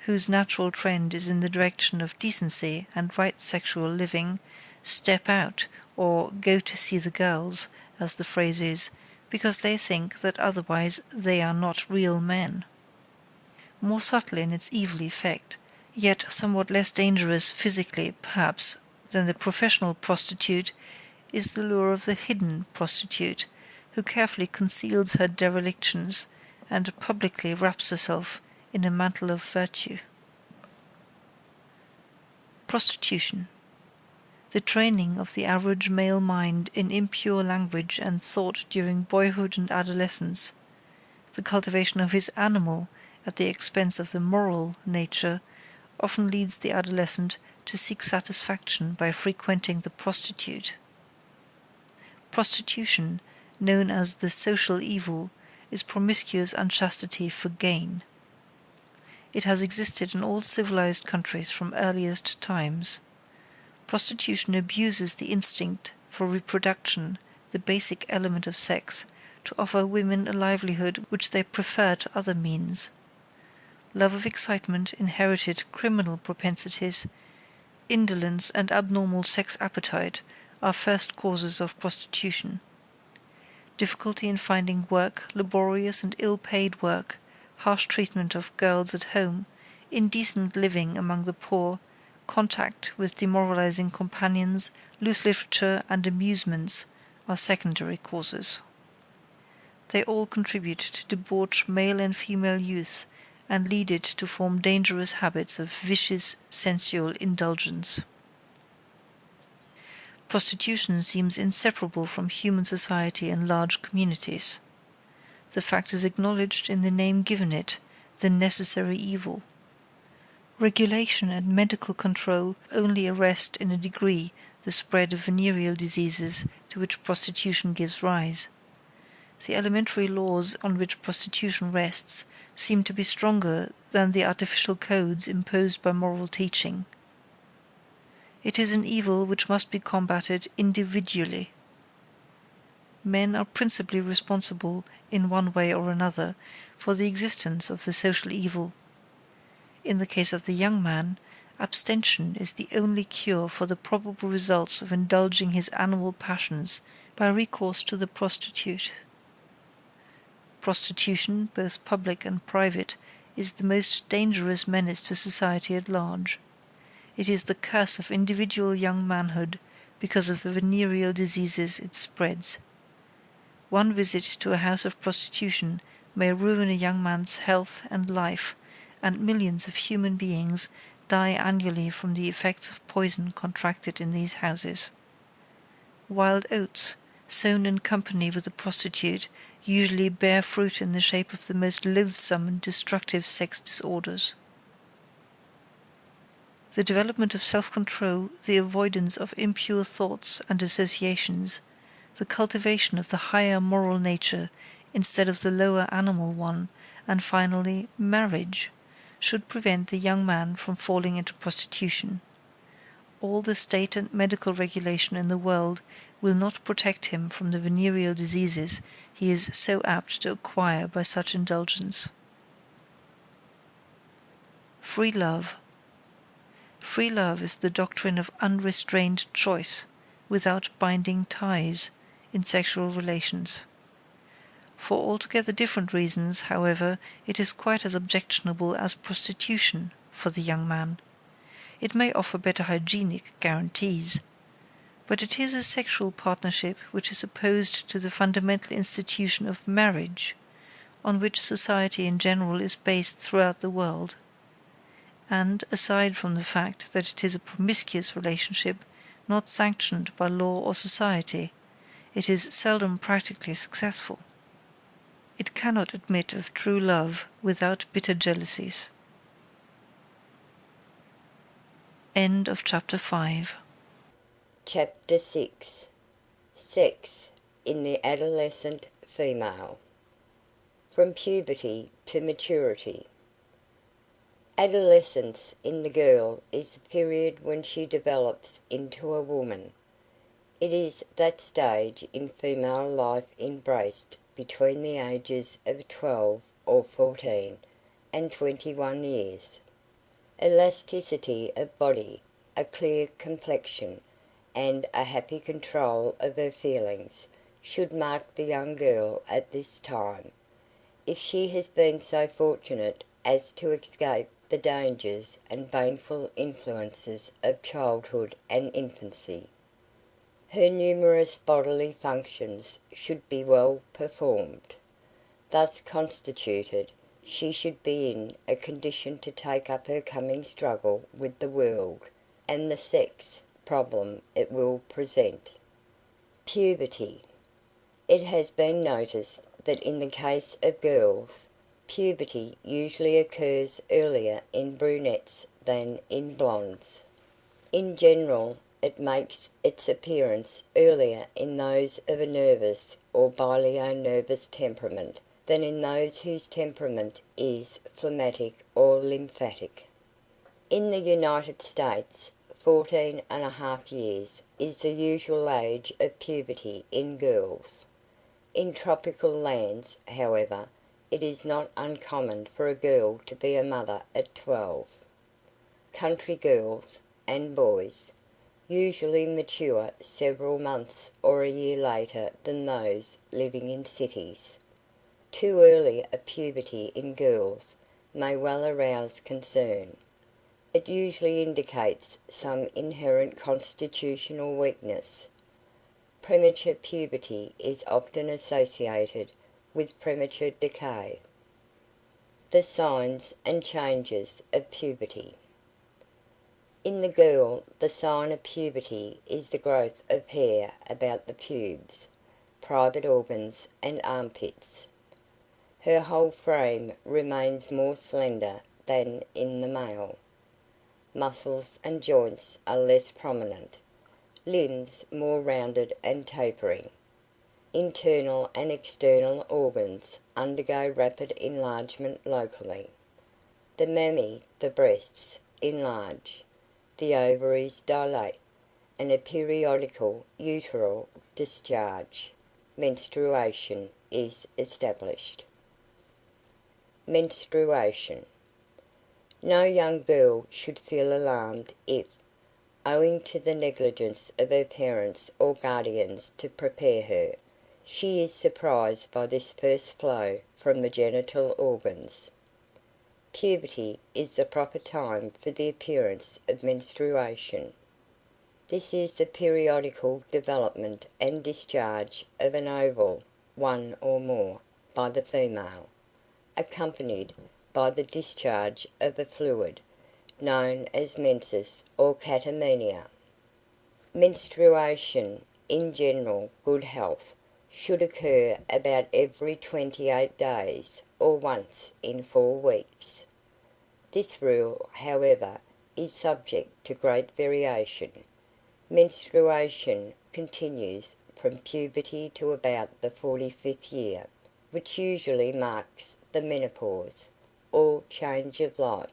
whose natural trend is in the direction of decency and right sexual living, step out, or go to see the girls, as the phrase is, because they think that otherwise they are not real men. More subtle in its evil effect, yet somewhat less dangerous physically, perhaps, than the professional prostitute, is the lure of the hidden prostitute, who carefully conceals her derelictions and publicly wraps herself in a mantle of virtue. Prostitution. The training of the average male mind in impure language and thought during boyhood and adolescence, the cultivation of his animal at the expense of the moral nature, often leads the adolescent to seek satisfaction by frequenting the prostitute. Prostitution, known as the social evil, is promiscuous unchastity for gain. It has existed in all civilized countries from earliest times. Prostitution abuses the instinct for reproduction, the basic element of sex, to offer women a livelihood which they prefer to other means. Love of excitement, inherited criminal propensities, indolence, and abnormal sex appetite are first causes of prostitution. Difficulty in finding work, laborious and ill-paid work, harsh treatment of girls at home, indecent living among the poor, contact with demoralizing companions, loose literature, and amusements are secondary causes. They all contribute to debauch male and female youth and lead it to form dangerous habits of vicious sensual indulgence. Prostitution seems inseparable from human society and large communities. The fact is acknowledged in the name given it, the necessary evil. Regulation and medical control only arrest in a degree the spread of venereal diseases to which prostitution gives rise. The elementary laws on which prostitution rests seem to be stronger than the artificial codes imposed by moral teaching. It is an evil which must be combated individually. Men are principally responsible, in one way or another, for the existence of the social evil. In the case of the young man, abstention is the only cure for the probable results of indulging his animal passions by recourse to the prostitute. Prostitution, both public and private, is the most dangerous menace to society at large. It is the curse of individual young manhood because of the venereal diseases it spreads. One visit to a house of prostitution may ruin a young man's health and life, and millions of human beings die annually from the effects of poison contracted in these houses. Wild oats, sown in company with a prostitute, usually bear fruit in the shape of the most loathsome and destructive sex disorders. The development of self-control, the avoidance of impure thoughts and associations, the cultivation of the higher moral nature instead of the lower animal one, and finally marriage, should prevent the young man from falling into prostitution. All the state and medical regulation in the world will not protect him from the venereal diseases he is so apt to acquire by such indulgence. Free love. Free love is the doctrine of unrestrained choice, without binding ties, in sexual relations. For altogether different reasons, however, it is quite as objectionable as prostitution for the young man. It may offer better hygienic guarantees, But it is a sexual partnership which is opposed to the fundamental institution of marriage, on which society in general is based throughout the world. And, aside from the fact that it is a promiscuous relationship not sanctioned by law or society, it is seldom practically successful. It cannot admit of true love without bitter jealousies. End of chapter 5. Chapter 6. Sex in the Adolescent Female. From Puberty to Maturity. Adolescence in the girl is the period when she develops into a woman. It is that stage in female life embraced between the ages of 12 or 14 and 21 years. Elasticity of body, a clear complexion, and a happy control of her feelings should mark the young girl at this time, if she has been so fortunate as to escape the dangers and baneful influences of childhood and infancy. Her numerous bodily functions should be well performed. Thus constituted, she should be in a condition to take up her coming struggle with the world and the sex problem it will present. Puberty. It has been noticed that in the case of girls, puberty usually occurs earlier in brunettes than in blondes. In general, it makes its appearance earlier in those of a nervous or bilio-nervous temperament than in those whose temperament is phlegmatic or lymphatic. In the United States, 14½ years is the usual age of puberty in girls. In tropical lands, however, it is not uncommon for a girl to be a mother at 12. Country girls, and boys, usually mature several months or a year later than those living in cities. Too early a puberty in girls may well arouse concern. It usually indicates some inherent constitutional weakness. Premature puberty is often associated with premature decay. The signs and changes of puberty. In the girl, the sign of puberty is the growth of hair about the pubes, private organs, and armpits. Her whole frame remains more slender than in the male. Muscles and joints are less prominent, limbs more rounded and tapering. Internal and external organs undergo rapid enlargement locally. The mammæ, the breasts, enlarge, the ovaries dilate, and a periodical uteral discharge, menstruation, is established. Menstruation. No young girl should feel alarmed if, owing to the negligence of her parents or guardians to prepare her, she is surprised by this first flow from the genital organs. Puberty is the proper time for the appearance of menstruation. This is the periodical development and discharge of an ovule, one or more, by the female, accompanied by the discharge of a fluid, known as menses or catamenia. Menstruation, in general good health, should occur about every 28 days or once in 4 weeks. This rule, however, is subject to great variation. Menstruation continues from puberty to about the 45th year, which usually marks the menopause, or change of life.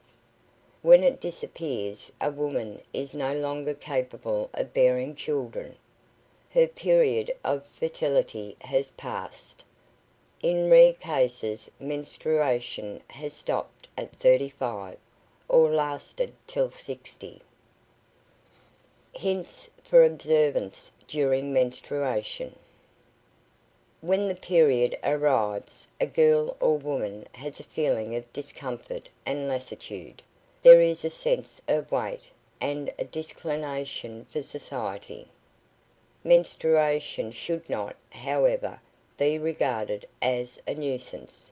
When it disappears, a woman is no longer capable of bearing children. Her period of fertility has passed. In rare cases, menstruation has stopped at 35, or lasted till 60. Hints for observance during menstruation. When the period arrives, a girl or woman has a feeling of discomfort and lassitude. There is a sense of weight, and a disinclination for society. Menstruation should not, however, be regarded as a nuisance.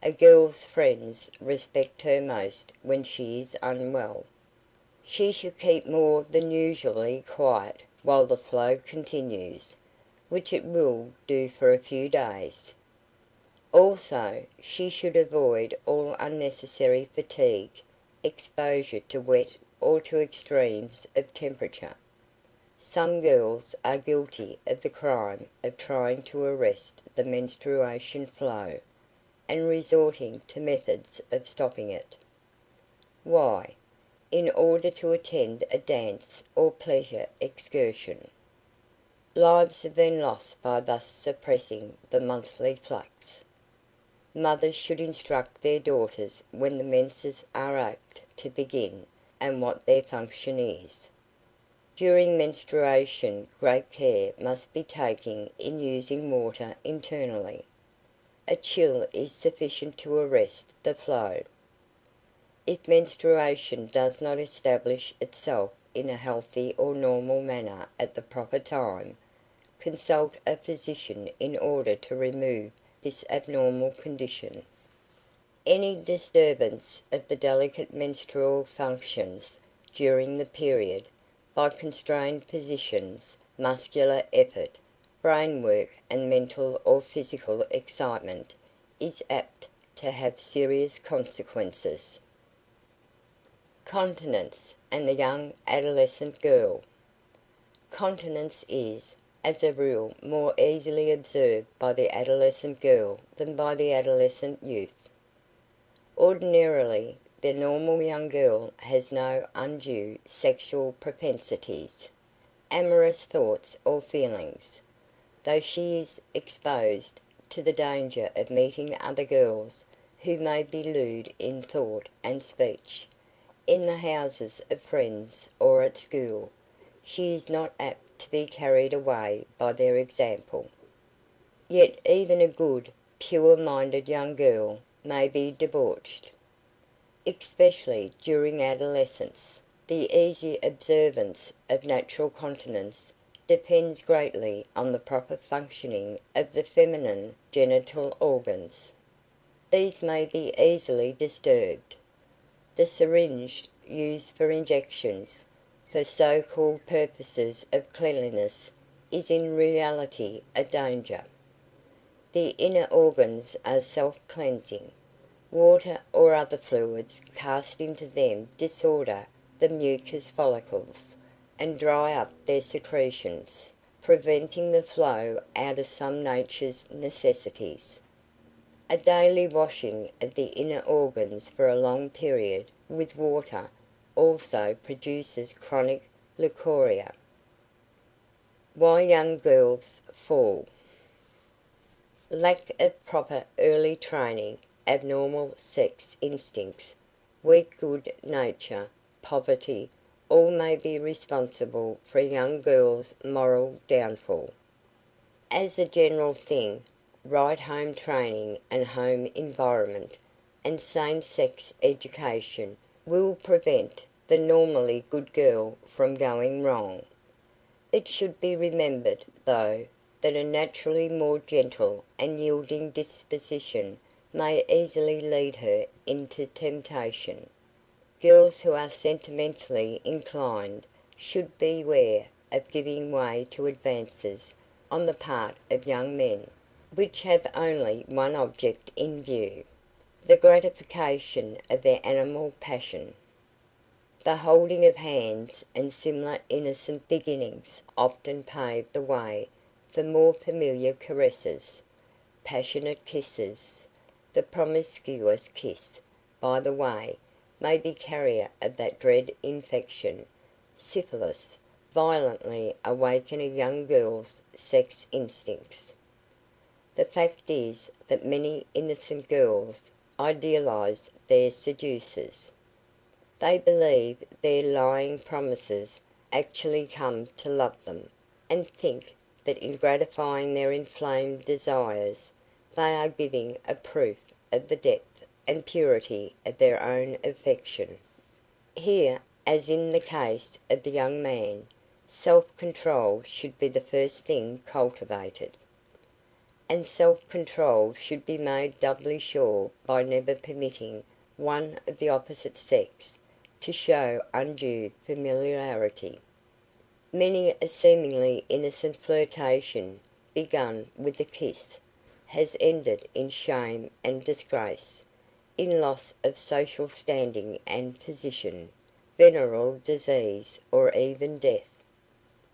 A girl's friends respect her most when she is unwell. She should keep more than usually quiet while the flow continues, which it will do for a few days. Also, she should avoid all unnecessary fatigue, exposure to wet or to extremes of temperature. Some girls are guilty of the crime of trying to arrest the menstruation flow, and resorting to methods of stopping it. Why? In order to attend a dance or pleasure excursion. Lives have been lost by thus suppressing the monthly flux. Mothers should instruct their daughters when the menses are apt to begin and what their function is. During menstruation great care must be taken in using water internally. A chill is sufficient to arrest the flow. If menstruation does not establish itself in a healthy or normal manner at the proper time, consult a physician in order to remove this abnormal condition. Any disturbance of the delicate menstrual functions during the period, by constrained positions, muscular effort, brain work, and mental or physical excitement, is apt to have serious consequences. Continence and the young adolescent girl. Continence is, as a rule, more easily observed by the adolescent girl than by the adolescent youth. Ordinarily, the normal young girl has no undue sexual propensities, amorous thoughts or feelings, though she is exposed to the danger of meeting other girls who may be lewd in thought and speech, in the houses of friends or at school. She is not apt to be carried away by their example. Yet even a good, pure-minded young girl may be debauched, especially during adolescence. The easy observance of natural continence depends greatly on the proper functioning of the feminine genital organs. These may be easily disturbed. The syringe used for injections, for so-called purposes of cleanliness, is in reality a danger. The inner organs are self-cleansing. Water or other fluids cast into them disorder the mucous follicles, and dry up their secretions, preventing the flow out of some nature's necessities. A daily washing of the inner organs for a long period with water also produces chronic leucorrhea. Why young girls fall. Lack of proper early training, abnormal sex instincts, weak good nature, poverty, all may be responsible for a young girl's moral downfall. As a general thing, right home training and home environment, and same-sex education will prevent the normally good girl from going wrong. It should be remembered, though, that a naturally more gentle and yielding disposition may easily lead her into temptation. Girls who are sentimentally inclined should beware of giving way to advances on the part of young men, which have only one object in view, the gratification of their animal passion. The holding of hands and similar innocent beginnings often pave the way for more familiar caresses, passionate kisses. The promiscuous kiss, by the way, may be carrier of that dread infection, syphilis, violently awaken a young girl's sex instincts. The fact is that many innocent girls idealize their seducers. They believe their lying promises actually come to love them, and think that in gratifying their inflamed desires they are giving a proof of the depth and purity of their own affection. Here, as in the case of the young man, Self-control should be the first thing cultivated. And self-control should be made doubly sure by never permitting one of the opposite sex to show undue familiarity. Many a seemingly innocent flirtation, begun with a kiss, has ended in shame and disgrace, in loss of social standing and position, venereal disease, or even death.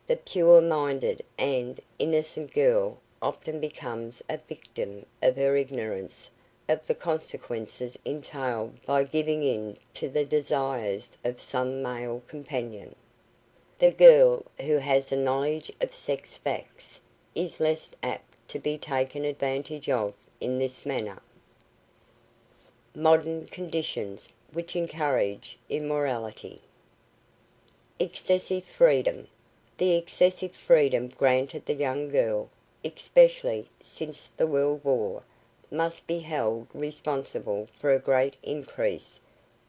The pure-minded and innocent girl often becomes a victim of her ignorance of the consequences entailed by giving in to the desires of some male companion. The girl who has a knowledge of sex facts is less apt to be taken advantage of in this manner. Modern conditions which encourage immorality. Excessive freedom. The excessive freedom granted the young girl, especially since the World War, must be held responsible for a great increase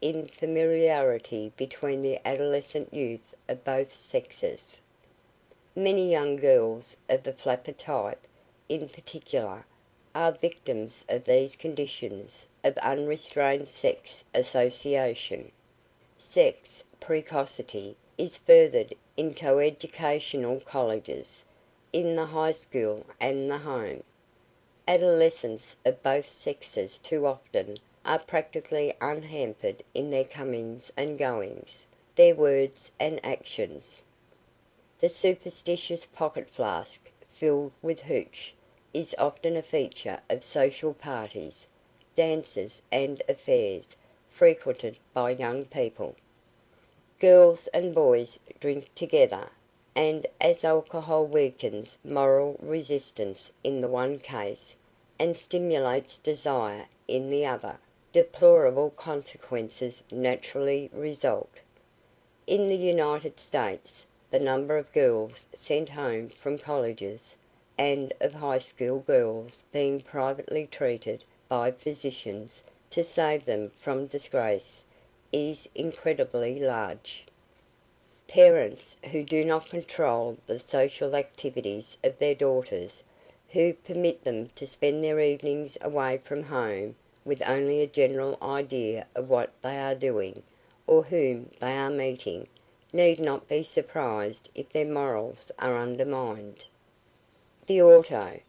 in familiarity between the adolescent youth of both sexes. Many young girls of the flapper type, in particular, are victims of these conditions of unrestrained sex association. Sex precocity is furthered in coeducational colleges, in the high school and the home. Adolescents of both sexes too often are practically unhampered in their comings and goings, their words and actions. The superstitious pocket flask filled with hooch is often a feature of social parties, dances, and affairs frequented by young people. Girls and boys drink together, and as alcohol weakens moral resistance in the one case, and stimulates desire in the other, deplorable consequences naturally result. In the United States, the number of girls sent home from colleges, and of high school girls being privately treated by physicians to save them from disgrace, is incredibly large. Parents who do not control the social activities of their daughters, who permit them to spend their evenings away from home with only a general idea of what they are doing, or whom they are meeting, need not be surprised if their morals are undermined. The auto.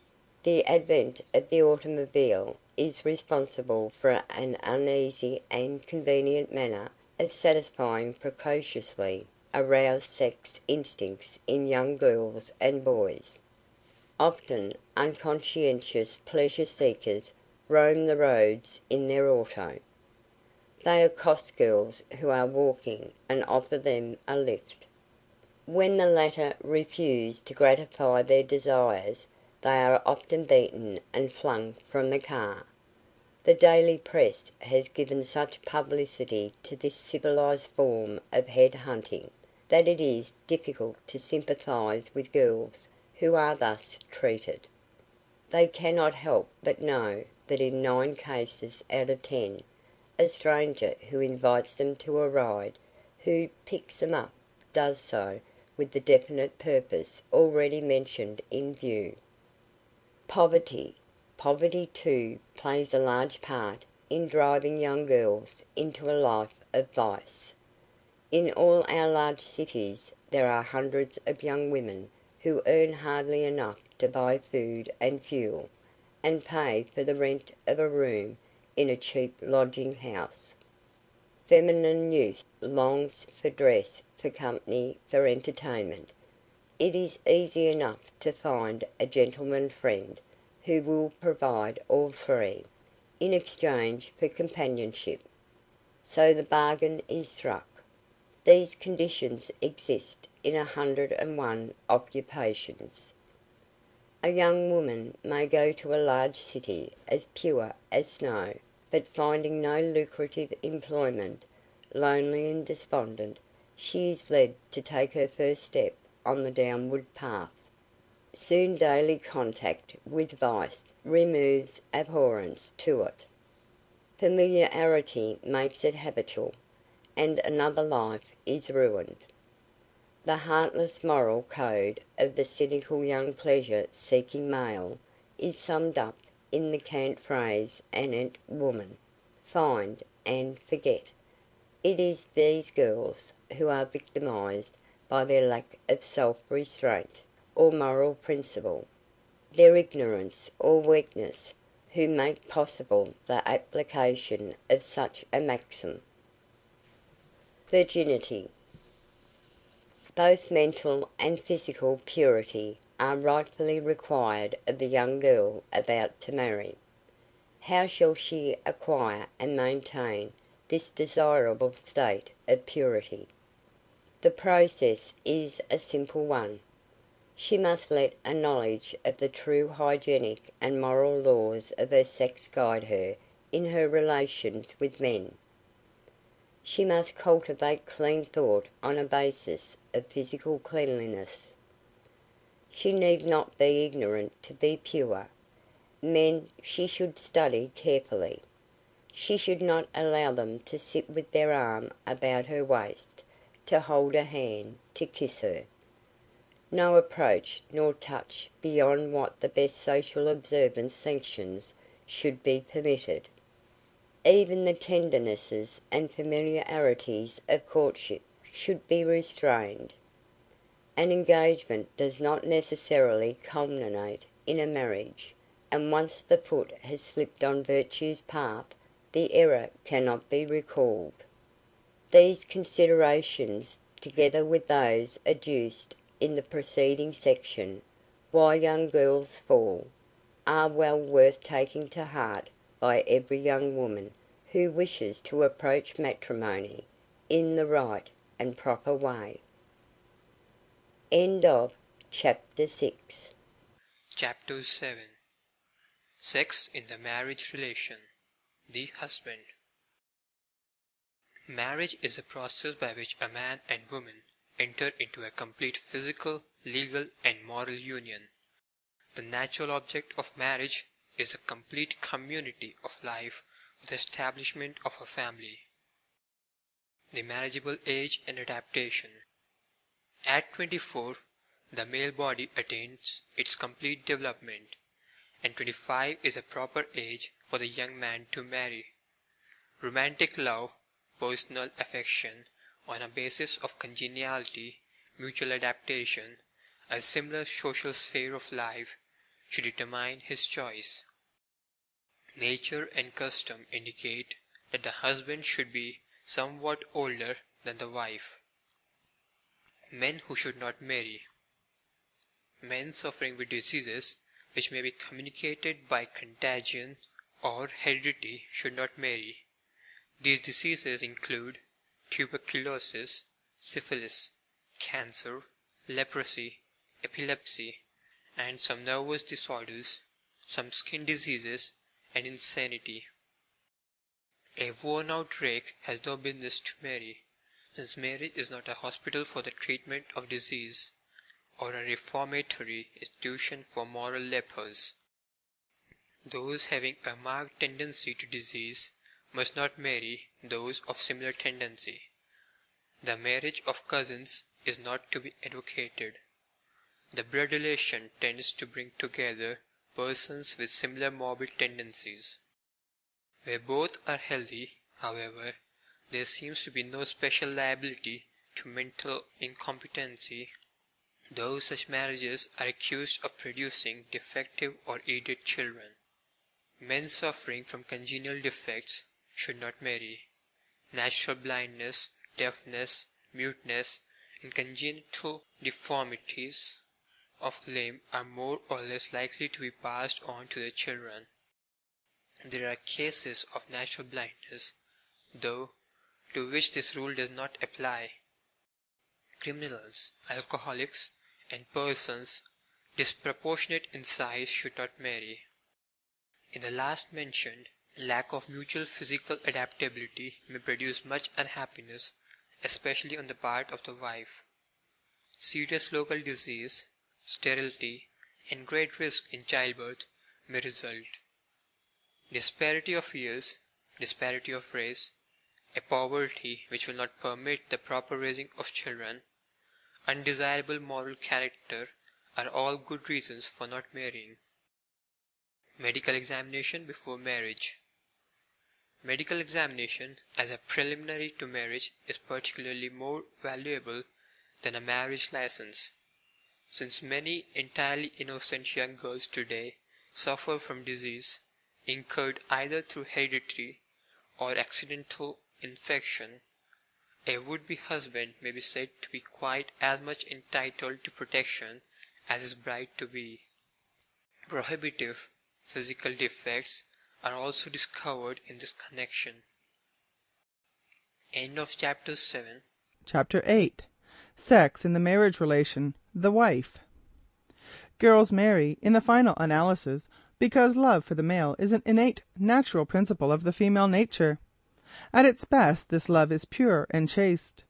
The advent of the automobile is responsible for an uneasy and convenient manner of satisfying precociously aroused sex instincts in young girls and boys. Often unconscientious pleasure seekers roam the roads in their auto. They accost girls who are walking and offer them a lift. When the latter refuse to gratify their desires, they are often beaten and flung from the car. The daily press has given such publicity to this civilized form of head hunting that it is difficult to sympathize with girls who are thus treated. They cannot help but know that in 9 cases out of 10, a stranger who invites them to a ride, who picks them up, does so with the definite purpose already mentioned in view. Poverty. Poverty, too, plays a large part in driving young girls into a life of vice. In all our large cities there are hundreds of young women who earn hardly enough to buy food and fuel, and pay for the rent of a room in a cheap lodging house. Feminine youth longs for dress, for company, for entertainment. It is easy enough to find a gentleman friend who will provide all three, in exchange for companionship. So the bargain is struck. These conditions exist in 101 occupations. A young woman may go to a large city as pure as snow, but finding no lucrative employment, lonely and despondent, she is led to take her first step on the downward path. Soon daily contact with vice removes abhorrence to it. Familiarity makes it habitual, and another life is ruined. The heartless moral code of the cynical young pleasure-seeking male is summed up in the cant phrase anent woman, find and forget. It is these girls who are victimized by their lack of self-restraint or moral principle, their ignorance or weakness, who make possible the application of such a maxim. Virginity. Both mental and physical purity are rightfully required of the young girl about to marry. How shall she acquire and maintain this desirable state of purity? The process is a simple one. She must let a knowledge of the true hygienic and moral laws of her sex guide her in her relations with men. She must cultivate clean thought on a basis of physical cleanliness. She need not be ignorant to be pure. Men she should study carefully. She should not allow them to sit with their arm about her waist, to hold her hand, to kiss her. No approach nor touch beyond what the best social observance sanctions should be permitted. Even the tendernesses and familiarities of courtship should be restrained. An engagement does not necessarily culminate in a marriage, and once the foot has slipped on virtue's path, the error cannot be recalled. These considerations, together with those adduced in the preceding section, why young girls fall, are well worth taking to heart by every young woman who wishes to approach matrimony in the right and proper way. End of Chapter 6. Chapter 7. Sex in the marriage relation. The husband. Marriage is a process by which a man and woman enter into a complete physical, legal, and moral union. The natural object of marriage is the complete community of life with the establishment of a family. The marriageable age and adaptation. At 24, the male body attains its complete development, and 25 is a proper age for the young man to marry. Romantic love, personal affection on a basis of congeniality, mutual adaptation, a similar social sphere of life should determine his choice. Nature and custom indicate that the husband should be somewhat older than the wife. Men who should not marry. Men suffering with diseases which may be communicated by contagion or heredity should not marry. These diseases include tuberculosis, syphilis, cancer, leprosy, epilepsy, and some nervous disorders, some skin diseases, and insanity. A worn-out rake has no business to marry, since marriage is not a hospital for the treatment of disease, or a reformatory institution for moral lepers. Those having a marked tendency to disease must not marry those of similar tendency. The marriage of cousins is not to be advocated. The blood relation tends to bring together persons with similar morbid tendencies. Where both are healthy, however, there seems to be no special liability to mental incompetency, though such marriages are accused of producing defective or idiot children. Men suffering from congenital defects should not marry. Natural blindness, deafness, muteness, and congenital deformities of limb are more or less likely to be passed on to their children. There are cases of natural blindness, though, to which this rule does not apply. Criminals, alcoholics, and persons disproportionate in size should not marry. In the last mentioned, lack of mutual physical adaptability may produce much unhappiness, especially on the part of the wife. Serious local disease, sterility, and great risk in childbirth may result. Disparity of years, disparity of race, a poverty which will not permit the proper raising of children, undesirable moral character are all good reasons for not marrying. Medical examination before marriage. Medical examination as a preliminary to marriage is particularly more valuable than a marriage license, since many entirely innocent young girls today suffer from disease incurred either through hereditary or accidental infection. A would-be husband may be said to be quite as much entitled to protection as his bride-to-be. Prohibitive physical defects are also discovered in this connection. End of Chapter 7. Chapter 8. Sex in the Marriage Relation. The Wife. Girls marry, in the final analysis, because love for the male is an innate natural principle of the female nature. At its best this love is pure and chaste.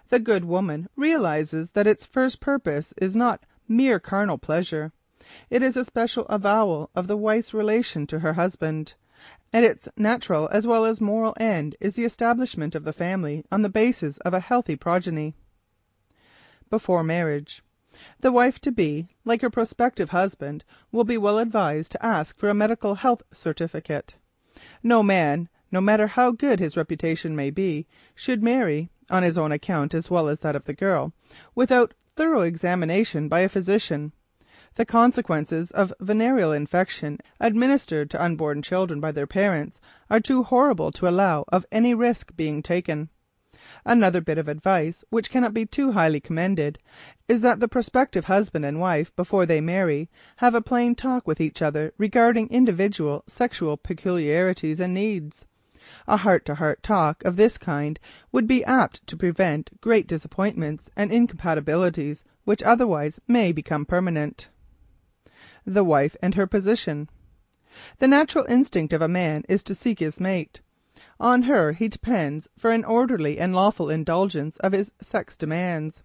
The good woman realizes that its first purpose is not mere carnal pleasure. It is a special avowal of the wife's relation to her husband, and its natural as well as moral end is the establishment of the family on the basis of a healthy progeny. Before marriage. The wife-to-be, like her prospective husband, will be well advised to ask for a medical health certificate. No man, no matter how good his reputation may be, should marry, on his own account as well as that of the girl, without thorough examination by a physician. The consequences of venereal infection administered to unborn children by their parents are too horrible to allow of any risk being taken. Another bit of advice, which cannot be too highly commended, is that the prospective husband and wife, before they marry, have a plain talk with each other regarding individual sexual peculiarities and needs. A heart-to-heart talk of this kind would be apt to prevent great disappointments and incompatibilities which otherwise may become permanent. The wife and her position. The natural instinct of a man is to seek his mate. On her he depends for an orderly and lawful indulgence of his sex demands.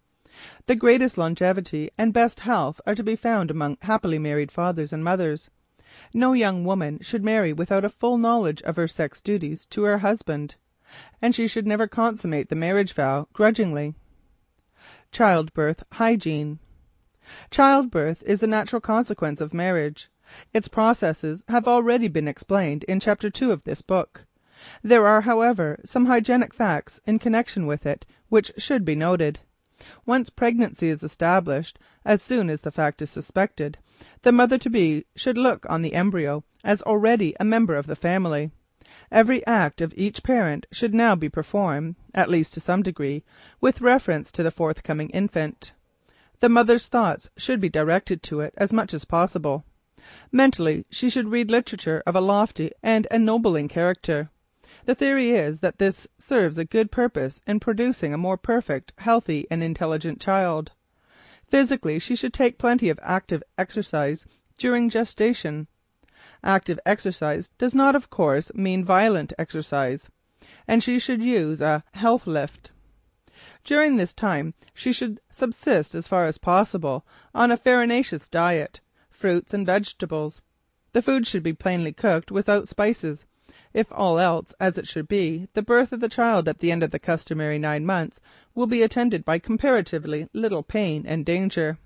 The greatest longevity and best health are to be found among happily married fathers and mothers. No young woman should marry without a full knowledge of her sex duties to her husband, and she should never consummate the marriage vow grudgingly. Childbirth hygiene. Childbirth is the natural consequence of marriage. Its processes have already been explained in Chapter 2 of this book. There are, however, some hygienic facts in connection with it which should be noted. Once pregnancy is established, as soon as the fact is suspected, the mother-to-be should look on the embryo as already a member of the family. Every act of each parent should now be performed, at least to some degree, with reference to the forthcoming infant. The mother's thoughts should be directed to it as much as possible. Mentally, she should read literature of a lofty and ennobling character. The theory is that this serves a good purpose in producing a more perfect, healthy, and intelligent child. Physically, she should take plenty of active exercise during gestation. Active exercise does not, of course, mean violent exercise, and she should use a health lift. During this time she should subsist as far as possible on a farinaceous diet, fruits and vegetables. The food should be plainly cooked without spices. If all else as it should be, the birth of the child at the end of the customary 9 months will be attended by comparatively little pain and danger.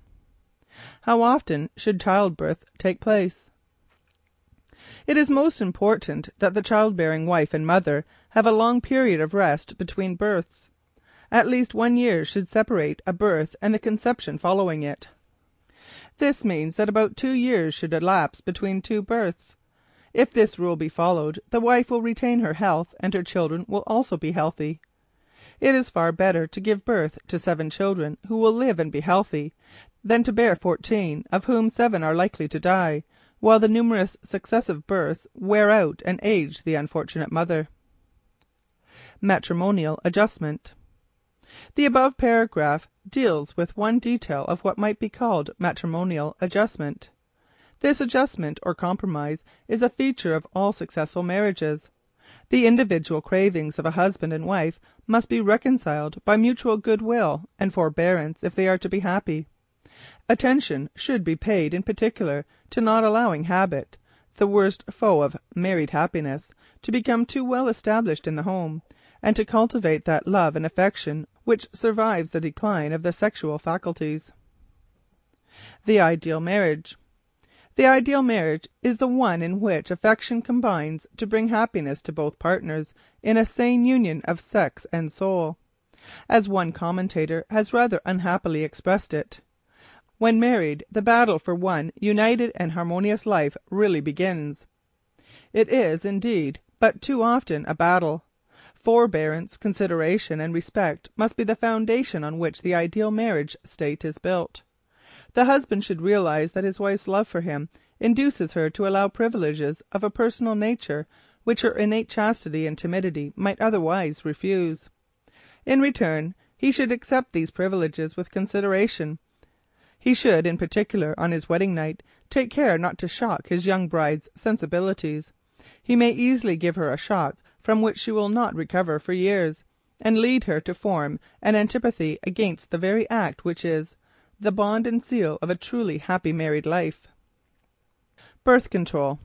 How often should childbirth take place? It is most important that the childbearing wife and mother have a long period of rest between births. At least 1 year should separate a birth and the conception following it. This means that about 2 years should elapse between 2 births. If this rule be followed, the wife will retain her health and her children will also be healthy. It is far better to give birth to 7 children who will live and be healthy than to bear 14, of whom 7 are likely to die, while the numerous successive births wear out and age the unfortunate mother. Matrimonial adjustment. The above paragraph deals with one detail of what might be called matrimonial adjustment. This adjustment or compromise is a feature of all successful marriages. The individual cravings of a husband and wife must be reconciled by mutual goodwill and forbearance if they are to be happy. Attention should be paid in particular to not allowing habit, the worst foe of married happiness, to become too well established in the home, and to cultivate that love and affection which survives the decline of the sexual faculties. The ideal marriage. The ideal marriage is the one in which affection combines to bring happiness to both partners in a sane union of sex and soul. As one commentator has rather unhappily expressed it, when married, the battle for one united and harmonious life really begins. It is, indeed, but too often a battle. Forbearance, consideration, and respect must be the foundation on which the ideal marriage state is built. The husband should realize that his wife's love for him induces her to allow privileges of a personal nature which her innate chastity and timidity might otherwise refuse. In return, he should accept these privileges with consideration. He should, in particular, on his wedding night, take care not to shock his young bride's sensibilities. He may easily give her a shock from which she will not recover for years, and lead her to form an antipathy against the very act which is the bond and seal of a truly happy married life. Birth control.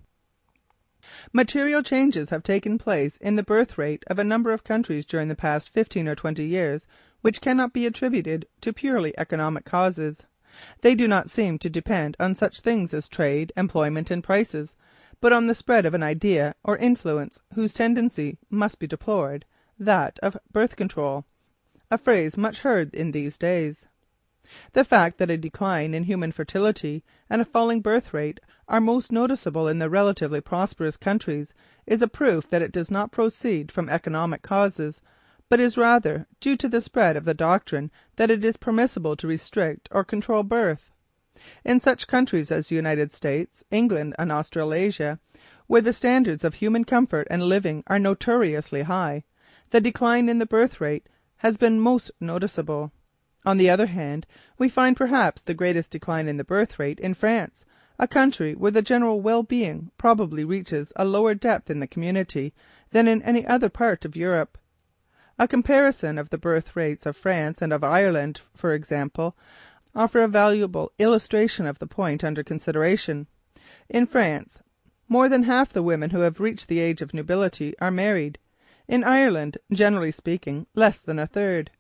Material changes have taken place in the birth rate of a number of countries during the past 15 or 20 years which cannot be attributed to purely economic causes. They do not seem to depend on such things as trade, employment, and prices, but on the spread of an idea or influence whose tendency must be deplored, that of birth control, a phrase much heard in these days. The fact that a decline in human fertility and a falling birth rate are most noticeable in the relatively prosperous countries is a proof that it does not proceed from economic causes, but is rather due to the spread of the doctrine that it is permissible to restrict or control birth. In such countries as the United States, England, and Australasia, where the standards of human comfort and living are notoriously high, the decline in the birth rate has been most noticeable. On the other hand, we find perhaps the greatest decline in the birth rate in France, a country where the general well-being probably reaches a lower depth in the community than in any other part of Europe. A comparison of the birth rates of France and of Ireland, for example, offer a valuable illustration of the point under consideration. In France, more than half the women who have reached the age of nubility are married. In Ireland, generally speaking, less than a third.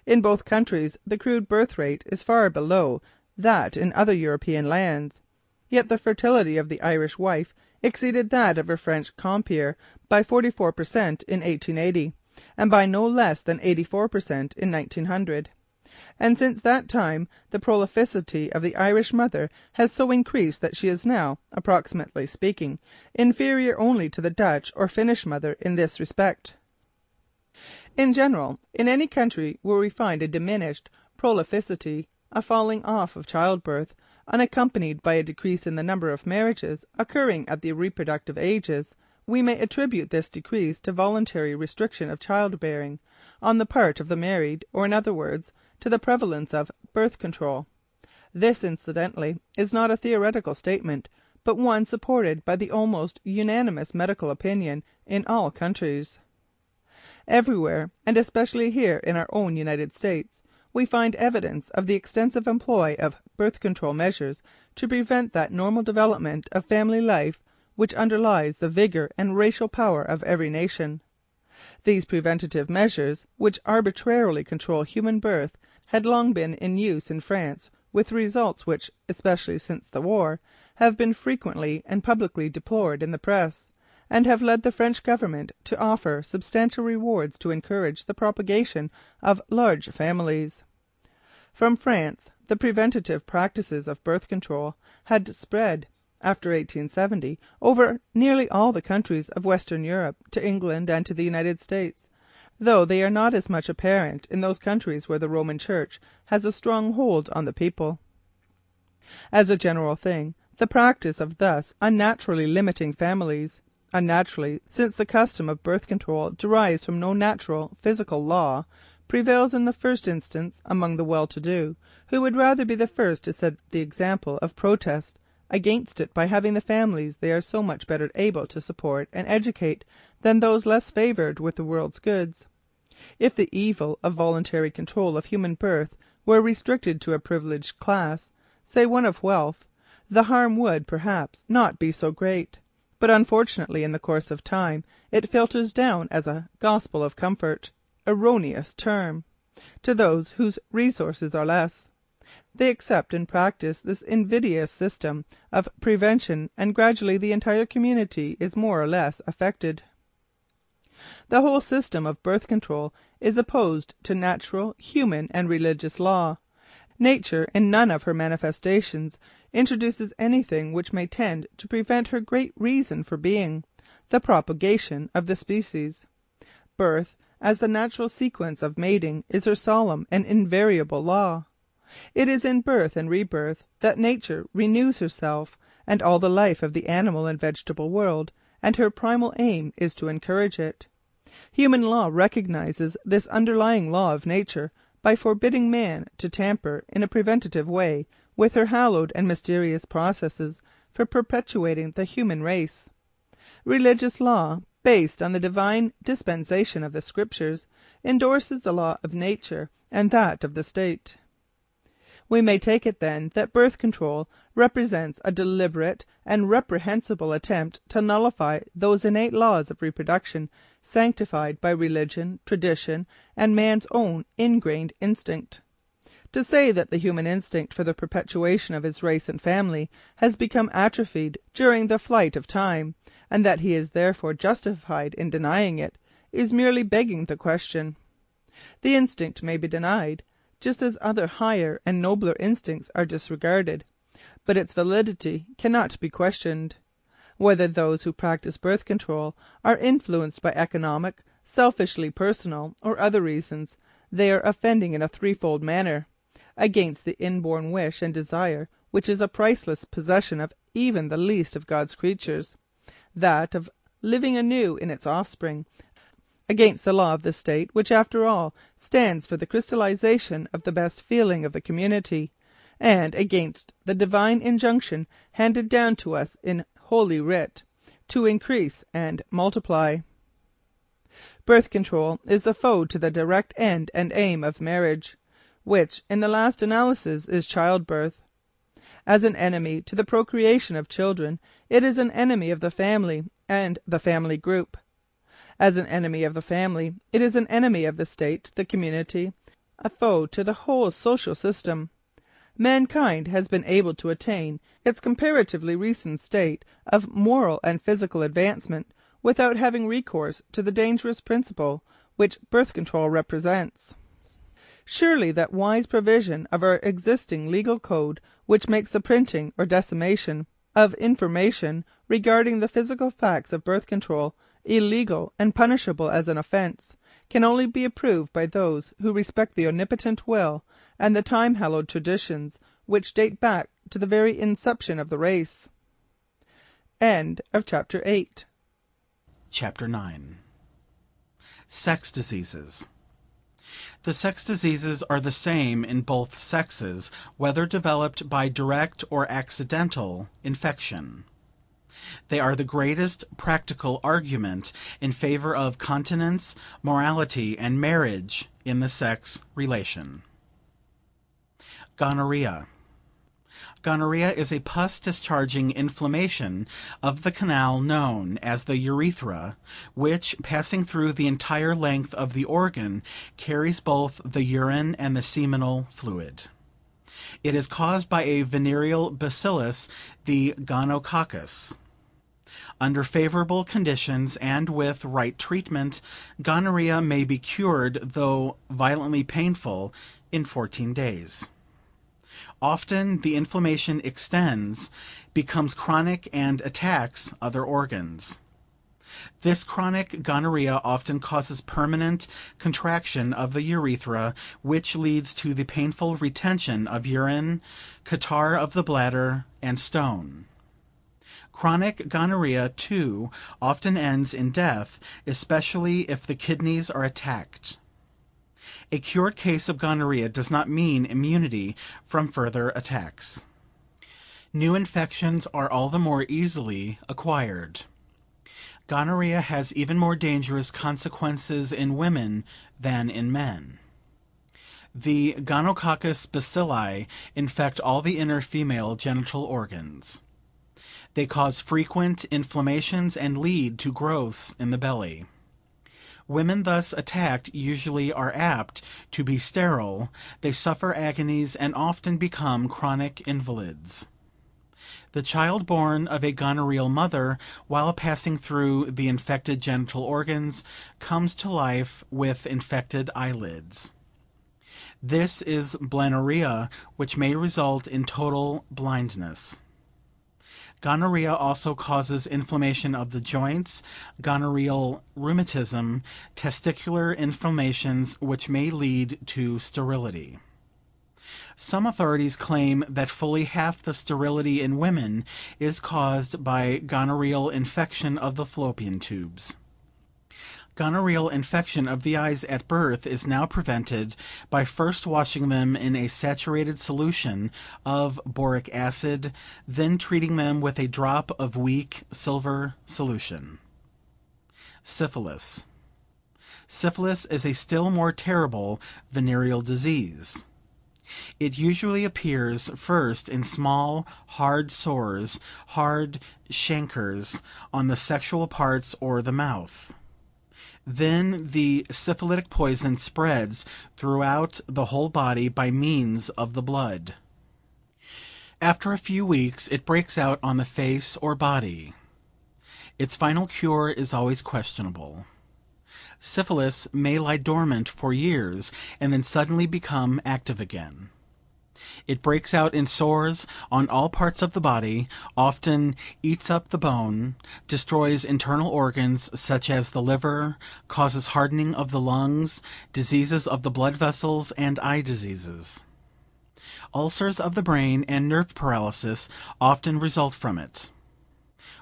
In both countries the crude birth rate is far below that in other European lands, yet the fertility of the Irish wife exceeded that of her French compeer by 44% in 1880, and by no less than 84% in 1900. And since that time the prolificity of the Irish mother has so increased that she is now, approximately speaking, inferior only to the Dutch or Finnish mother in this respect. In general, in any country where we find a diminished prolificity, a falling off of childbirth, unaccompanied by a decrease in the number of marriages occurring at the reproductive ages, we may attribute this decrease to voluntary restriction of childbearing on the part of the married, or in other words, to the prevalence of birth control. This, incidentally, is not a theoretical statement, but one supported by the almost unanimous medical opinion in all countries. Everywhere, and especially here in our own United States, we find evidence of the extensive employ of birth control measures to prevent that normal development of family life which underlies the vigour and racial power of every nation. These preventive measures, which arbitrarily control human birth, had long been in use in France, with results which, especially since the war, have been frequently and publicly deplored in the press, and have led the French government to offer substantial rewards to encourage the propagation of large families. From France, the preventive practices of birth control had spread, after 1870, over nearly all the countries of Western Europe, to England and to the United States, though they are not as much apparent in those countries where the Roman Church has a strong hold on the people. As a general thing, the practice of thus unnaturally limiting families, unnaturally, since the custom of birth control derives from no natural physical law, prevails in the first instance among the well-to-do, who would rather be the first to set the example of protest against it by having the families they are so much better able to support and educate than those less favoured with the world's goods. If the evil of voluntary control of human birth were restricted to a privileged class, say one of wealth, the harm would, perhaps, not be so great. But unfortunately in the course of time it filters down as a gospel of comfort. Erroneous term! to those whose resources are less. They accept and practice this invidious system of prevention, and gradually the entire community is more or less affected. The whole system of birth control is opposed to natural, human, and religious law. Nature, in none of her manifestations, introduces anything which may tend to prevent her great reason for being, the propagation of the species. Birth, as the natural sequence of mating, is her solemn and invariable law. It is in birth and rebirth that nature renews herself and all the life of the animal and vegetable world, and her primal aim is to encourage it. Human law recognizes this underlying law of nature by forbidding man to tamper in a preventative way with her hallowed and mysterious processes for perpetuating the human race. Religious law, based on the divine dispensation of the Scriptures, endorses the law of nature and that of the state. We may take it, then, that birth control represents a deliberate and reprehensible attempt to nullify those innate laws of reproduction sanctified by religion, tradition, and man's own ingrained instinct. To say that the human instinct for the perpetuation of his race and family has become atrophied during the flight of time, and that he is therefore justified in denying it, is merely begging the question. The instinct may be denied, just as other higher and nobler instincts are disregarded, but its validity cannot be questioned. Whether those who practice birth control are influenced by economic, selfishly personal, or other reasons, they are offending in a threefold manner: against the inborn wish and desire, which is a priceless possession of even the least of God's creatures, that of living anew in its offspring; against the law of the state, which after all stands for the crystallization of the best feeling of the community; and against the divine injunction handed down to us in Holy Writ, to increase and multiply. Birth control is the foe to the direct end and aim of marriage, which in the last analysis is childbirth. As an enemy to the procreation of children, it is an enemy of the family and the family group. As an enemy of the family, it is an enemy of the state, the community, a foe to the whole social system. Mankind has been able to attain its comparatively recent state of moral and physical advancement without having recourse to the dangerous principle which birth control represents. Surely that wise provision of our existing legal code which makes the printing or dissemination of information regarding the physical facts of birth control illegal and punishable as an offence can only be approved by those who respect the omnipotent will and the time-hallowed traditions which date back to the very inception of the race. End of Chapter 8. Chapter 9. Sex diseases. The sex diseases are the same in both sexes, whether developed by direct or accidental infection. They are the greatest practical argument in favor of continence, morality, and marriage in the sex relation. Gonorrhea. Gonorrhea is a pus-discharging inflammation of the canal known as the urethra, which, passing through the entire length of the organ, carries both the urine and the seminal fluid. It is caused by a venereal bacillus, the gonococcus. Under favorable conditions and with right treatment, gonorrhea may be cured, though violently painful, in 14 days. Often the inflammation extends, becomes chronic, and attacks other organs. This chronic gonorrhea often causes permanent contraction of the urethra, which leads to the painful retention of urine, catarrh of the bladder, and stone. Chronic gonorrhea, too, often ends in death, especially if the kidneys are attacked. A cured case of gonorrhea does not mean immunity from further attacks. New infections are all the more easily acquired. Gonorrhea has even more dangerous consequences in women than in men. The gonococcus bacilli infect all the inner female genital organs. They cause frequent inflammations and lead to growths in the belly. Women thus attacked usually are apt to be sterile, they suffer agonies, and often become chronic invalids. The child born of a gonorrheal mother, while passing through the infected genital organs, comes to life with infected eyelids. This is blennorrhea, which may result in total blindness. Gonorrhea also causes inflammation of the joints, gonorrheal rheumatism, testicular inflammations, which may lead to sterility. Some authorities claim that fully half the sterility in women is caused by gonorrheal infection of the fallopian tubes. Gonorrheal infection of the eyes at birth is now prevented by first washing them in a saturated solution of boric acid, then treating them with a drop of weak silver solution. Syphilis. Syphilis is a still more terrible venereal disease. It usually appears first in small, hard sores, hard chancres, on the sexual parts or the mouth. Then the syphilitic poison spreads throughout the whole body by means of the blood. After a few weeks it breaks out on the face or body. Its final cure is always questionable. Syphilis may lie dormant for years and then suddenly become active again. It breaks out in sores on all parts of the body, often eats up the bone, destroys internal organs such as the liver, causes hardening of the lungs, diseases of the blood vessels, and eye diseases. Ulcers of the brain and nerve paralysis often result from it.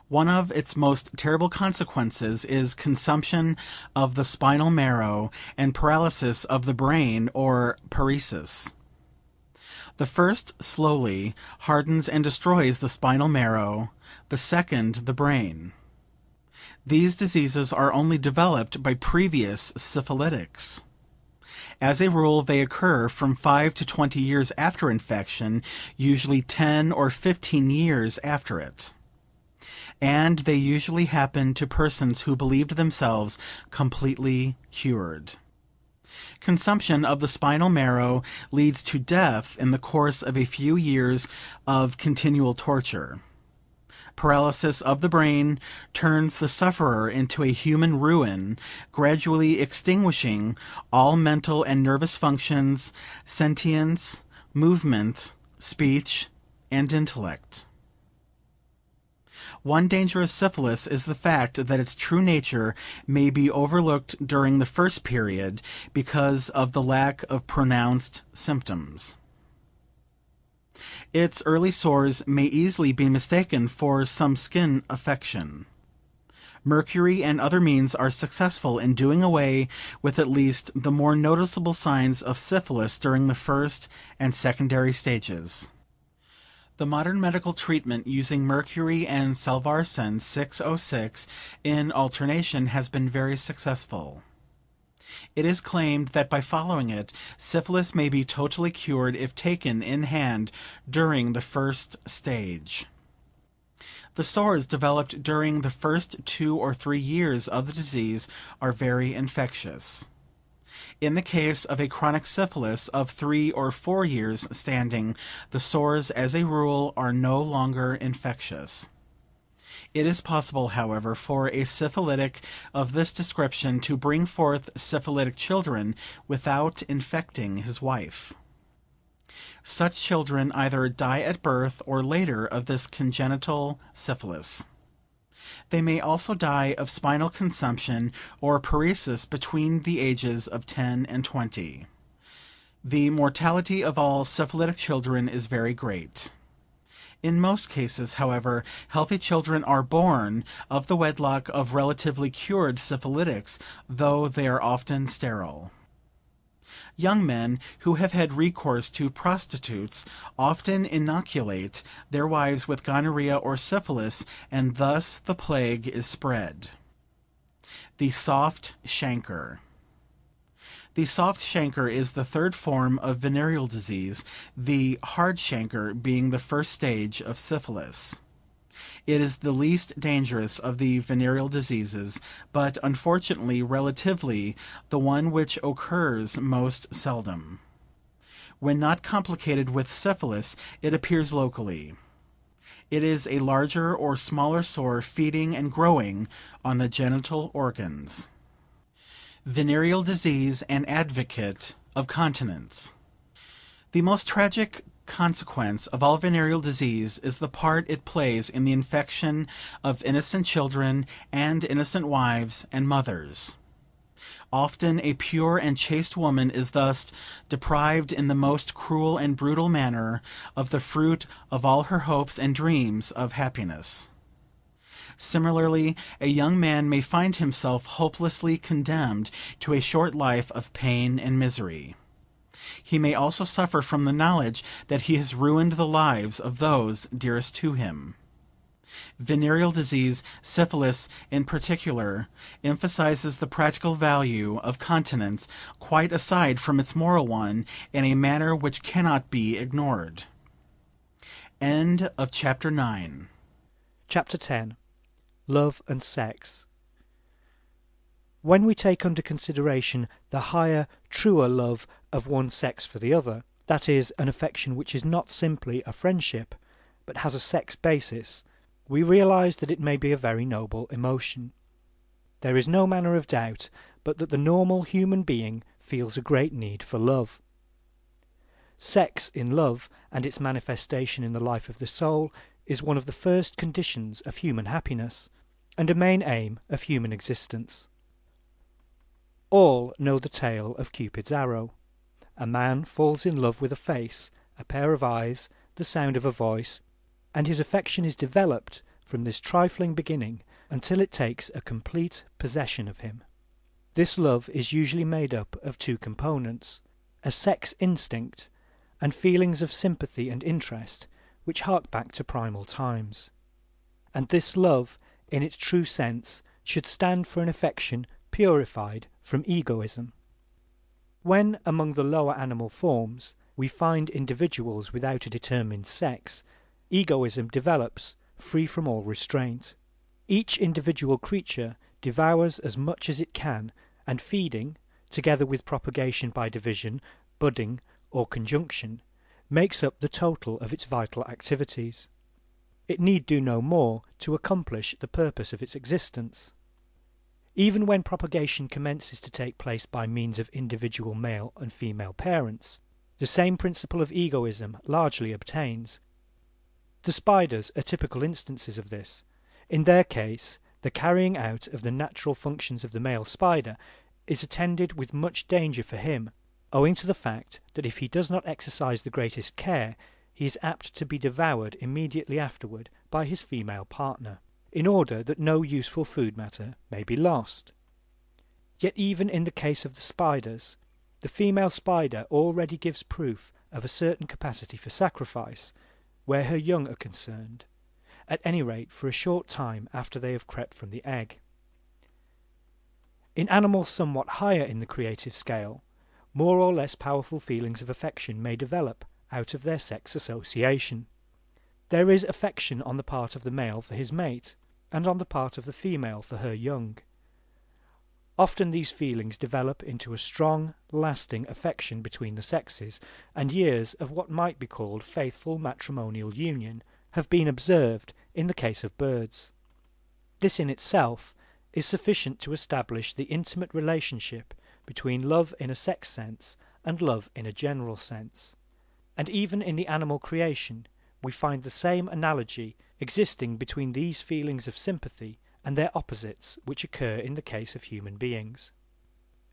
One of its most terrible consequences is consumption of the spinal marrow and paralysis of the brain, or paresis. The first slowly hardens and destroys the spinal marrow, the second the brain. These diseases are only developed by previous syphilitics. As a rule, they occur from 5 to 20 years after infection, usually 10 or 15 years after it. And they usually happen to persons who believed themselves completely cured. Consumption of the spinal marrow leads to death in the course of a few years of continual torture. Paralysis of the brain turns the sufferer into a human ruin, gradually extinguishing all mental and nervous functions, sentience, movement, speech, and intellect. One danger of syphilis is the fact that its true nature may be overlooked during the first period because of the lack of pronounced symptoms. Its early sores may easily be mistaken for some skin affection. Mercury and other means are successful in doing away with at least the more noticeable signs of syphilis during the first and secondary stages. The modern medical treatment using mercury and salvarsan 606 in alternation has been very successful. It is claimed that by following it, syphilis may be totally cured if taken in hand during the first stage. The sores developed during the first 2 or 3 years of the disease are very infectious. In the case of a chronic syphilis of 3 or 4 years standing, the sores as a rule are no longer infectious. It is possible, however, for a syphilitic of this description to bring forth syphilitic children without infecting his wife. Such children either die at birth or later of this congenital syphilis. They may also die of spinal consumption or paresis between the ages of 10 and 20. The mortality of all syphilitic children is very great. In most cases, however, healthy children are born of the wedlock of relatively cured syphilitics, though they are often sterile. Young men who have had recourse to prostitutes often inoculate their wives with gonorrhea or syphilis, and thus the plague is spread. The soft chancre. The soft chancre is the third form of venereal disease, the hard chancre being the first stage of syphilis. It is the least dangerous of the venereal diseases, but unfortunately, relatively, the one which occurs most seldom. When not complicated with syphilis, it appears locally. It is a larger or smaller sore feeding and growing on the genital organs. Venereal disease and advocate of continence. The most tragic consequence of all venereal disease is the part it plays in the infection of innocent children and innocent wives and mothers. Often a pure and chaste woman is thus deprived in the most cruel and brutal manner of the fruit of all her hopes and dreams of happiness. Similarly, a young man may find himself hopelessly condemned to a short life of pain and misery. He may also suffer from the knowledge that he has ruined the lives of those dearest to him. Venereal disease, syphilis in particular, emphasizes the practical value of continence, quite aside from its moral one, in a manner which cannot be ignored. End of Chapter 9. Chapter 10. Love and Sex. When we take under consideration the higher, truer love of one sex for the other, that is, an affection which is not simply a friendship, but has a sex basis, we realize that it may be a very noble emotion. There is no manner of doubt but that the normal human being feels a great need for love. Sex in love, and its manifestation in the life of the soul, is one of the first conditions of human happiness, and a main aim of human existence. All know the tale of Cupid's arrow. A man falls in love with a face, a pair of eyes, the sound of a voice, and his affection is developed from this trifling beginning until it takes a complete possession of him. This love is usually made up of two components, a sex instinct and feelings of sympathy and interest which hark back to primal times. And this love, in its true sense, should stand for an affection purified from egoism. When, among the lower animal forms, we find individuals without a determined sex, egoism develops, free from all restraint. Each individual creature devours as much as it can, and feeding, together with propagation by division, budding, or conjunction, makes up the total of its vital activities. It need do no more to accomplish the purpose of its existence. Even when propagation commences to take place by means of individual male and female parents, the same principle of egoism largely obtains. The spiders are typical instances of this. In their case, the carrying out of the natural functions of the male spider is attended with much danger for him, owing to the fact that if he does not exercise the greatest care, he is apt to be devoured immediately afterward by his female partner, in order that no useful food matter may be lost. Yet even in the case of the spiders, the female spider already gives proof of a certain capacity for sacrifice, where her young are concerned, at any rate for a short time after they have crept from the egg. In animals somewhat higher in the creative scale, more or less powerful feelings of affection may develop out of their sex association. There is affection on the part of the male for his mate, and on the part of the female for her young. Often these feelings develop into a strong, lasting affection between the sexes, and years of what might be called faithful matrimonial union have been observed in the case of birds. This in itself is sufficient to establish the intimate relationship between love in a sex sense and love in a general sense. And even in the animal creation we find the same analogy existing between these feelings of sympathy and their opposites which occur in the case of human beings.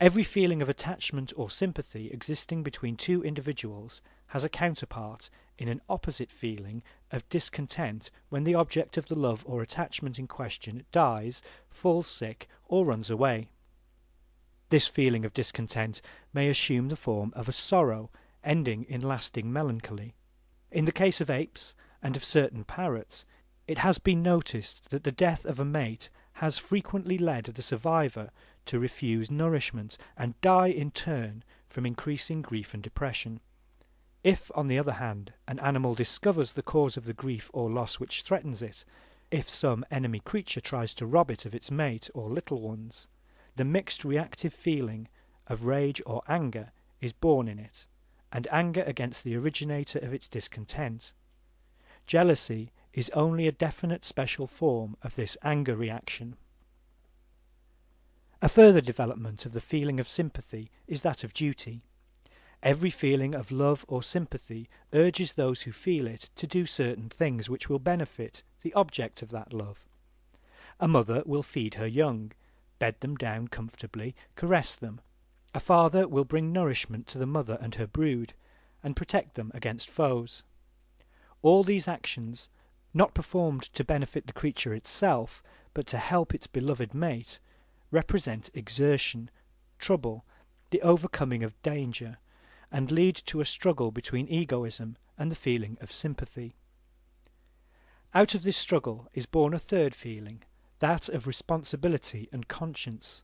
Every feeling of attachment or sympathy existing between two individuals has a counterpart in an opposite feeling of discontent when the object of the love or attachment in question dies, falls sick, or runs away. This feeling of discontent may assume the form of a sorrow ending in lasting melancholy. In the case of apes and of certain parrots, it has been noticed that the death of a mate has frequently led the survivor to refuse nourishment and die in turn from increasing grief and depression. If, on the other hand, an animal discovers the cause of the grief or loss which threatens it, if some enemy creature tries to rob it of its mate or little ones, the mixed reactive feeling of rage or anger is born in it, and anger against the originator of its discontent. Jealousy is only a definite special form of this anger reaction. A further development of the feeling of sympathy is that of duty. Every feeling of love or sympathy urges those who feel it to do certain things which will benefit the object of that love. A mother will feed her young, bed them down comfortably, caress them. A father will bring nourishment to the mother and her brood, and protect them against foes. All these actions, not performed to benefit the creature itself, but to help its beloved mate, represent exertion, trouble, the overcoming of danger, and lead to a struggle between egoism and the feeling of sympathy. Out of this struggle is born a third feeling, that of responsibility and conscience.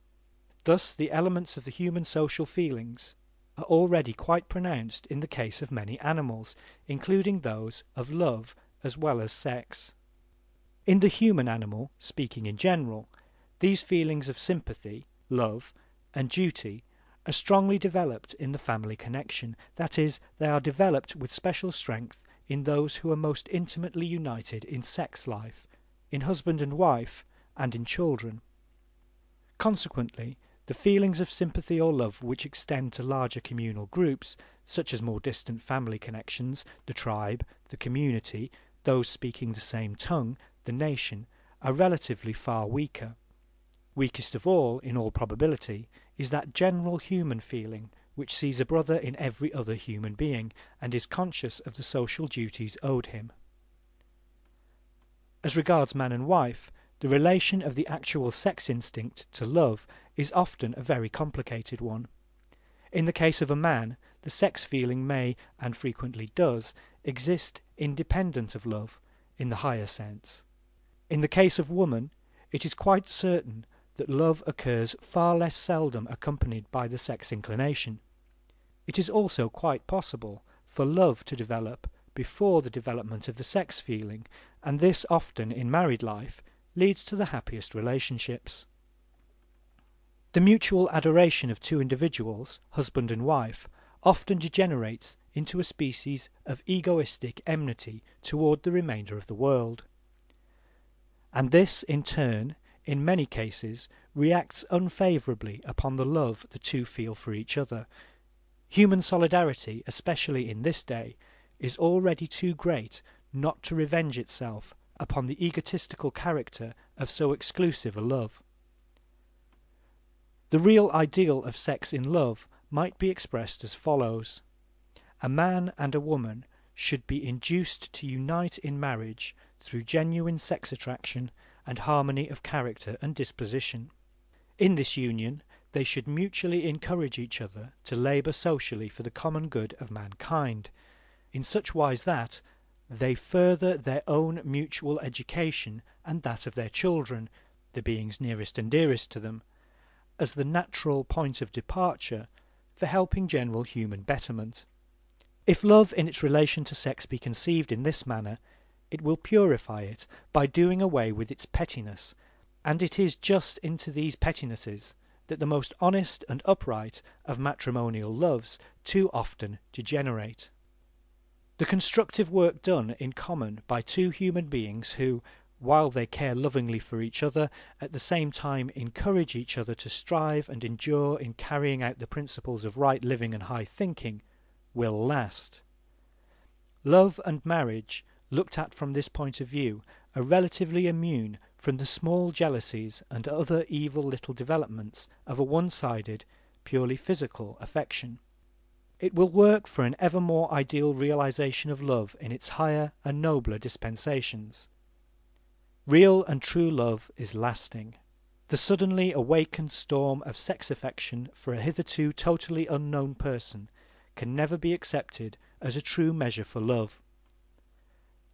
Thus the elements of the human social feelings are already quite pronounced in the case of many animals, including those of love as well as sex. In the human animal, speaking in general, these feelings of sympathy, love, and duty are strongly developed in the family connection, that is, they are developed with special strength in those who are most intimately united in sex life, in husband and wife, and in children. Consequently, the feelings of sympathy or love which extend to larger communal groups, such as more distant family connections, the tribe, the community, those speaking the same tongue, the nation, are relatively far weaker. Weakest of all, in all probability, is that general human feeling which sees a brother in every other human being, and is conscious of the social duties owed him. As regards man and wife, the relation of the actual sex instinct to love is often a very complicated one. In the case of a man, the sex feeling may, and frequently does, exist independent of love, in the higher sense. In the case of woman, it is quite certain that love occurs far less seldom accompanied by the sex inclination. It is also quite possible for love to develop before the development of the sex feeling, and this often in married life leads to the happiest relationships. The mutual adoration of two individuals, husband and wife, often degenerates into a species of egoistic enmity toward the remainder of the world. And this, in turn, in many cases, reacts unfavourably upon the love the two feel for each other. Human solidarity, especially in this day, is already too great not to revenge itself upon the egotistical character of so exclusive a love. The real ideal of sex in love might be expressed as follows. A man and a woman should be induced to unite in marriage through genuine sex attraction and harmony of character and disposition. In this union they should mutually encourage each other to labour socially for the common good of mankind, in such wise that they further their own mutual education and that of their children, the beings nearest and dearest to them, as the natural point of departure for helping general human betterment. If love in its relation to sex be conceived in this manner, it will purify it by doing away with its pettiness, and it is just into these pettinesses that the most honest and upright of matrimonial loves too often degenerate. The constructive work done in common by two human beings who, while they care lovingly for each other, at the same time encourage each other to strive and endure in carrying out the principles of right living and high thinking, will last. Love and marriage, looked at from this point of view, are relatively immune from the small jealousies and other evil little developments of a one-sided, purely physical affection. It will work for an ever more ideal realization of love in its higher and nobler dispensations. Real and true love is lasting. The suddenly awakened storm of sex affection for a hitherto totally unknown person can never be accepted as a true measure for love.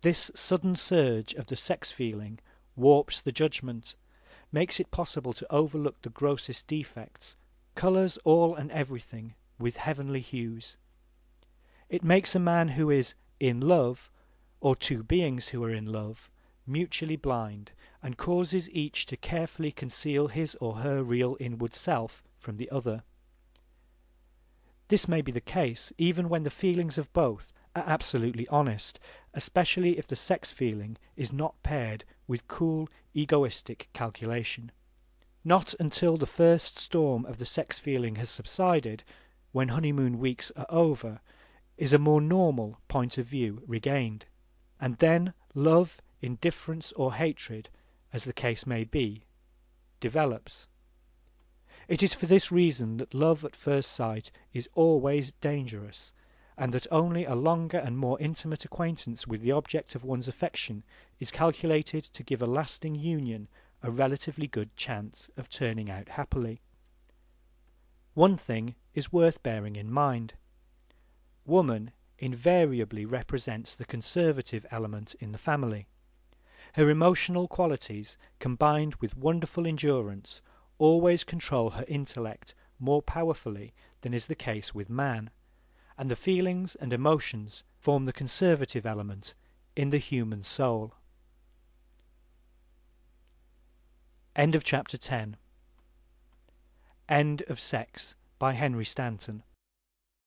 This sudden surge of the sex feeling warps the judgment, makes it possible to overlook the grossest defects, colours all and everything with heavenly hues. It makes a man who is in love, or two beings who are in love, mutually blind, and causes each to carefully conceal his or her real inward self from the other. This may be the case even when the feelings of both are absolutely honest, especially if the sex feeling is not paired with cool, egoistic calculation. Not until the first storm of the sex feeling has subsided, when honeymoon weeks are over, is a more normal point of view regained, and then love, indifference, or hatred, as the case may be, develops. It is for this reason that love at first sight is always dangerous, and that only a longer and more intimate acquaintance with the object of one's affection is calculated to give a lasting union a relatively good chance of turning out happily. One thing is worth bearing in mind. Woman invariably represents the conservative element in the family. Her emotional qualities, combined with wonderful endurance, always control her intellect more powerfully than is the case with man, and the feelings and emotions form the conservative element in the human soul. End of chapter 10. End of Sex by Henry Stanton.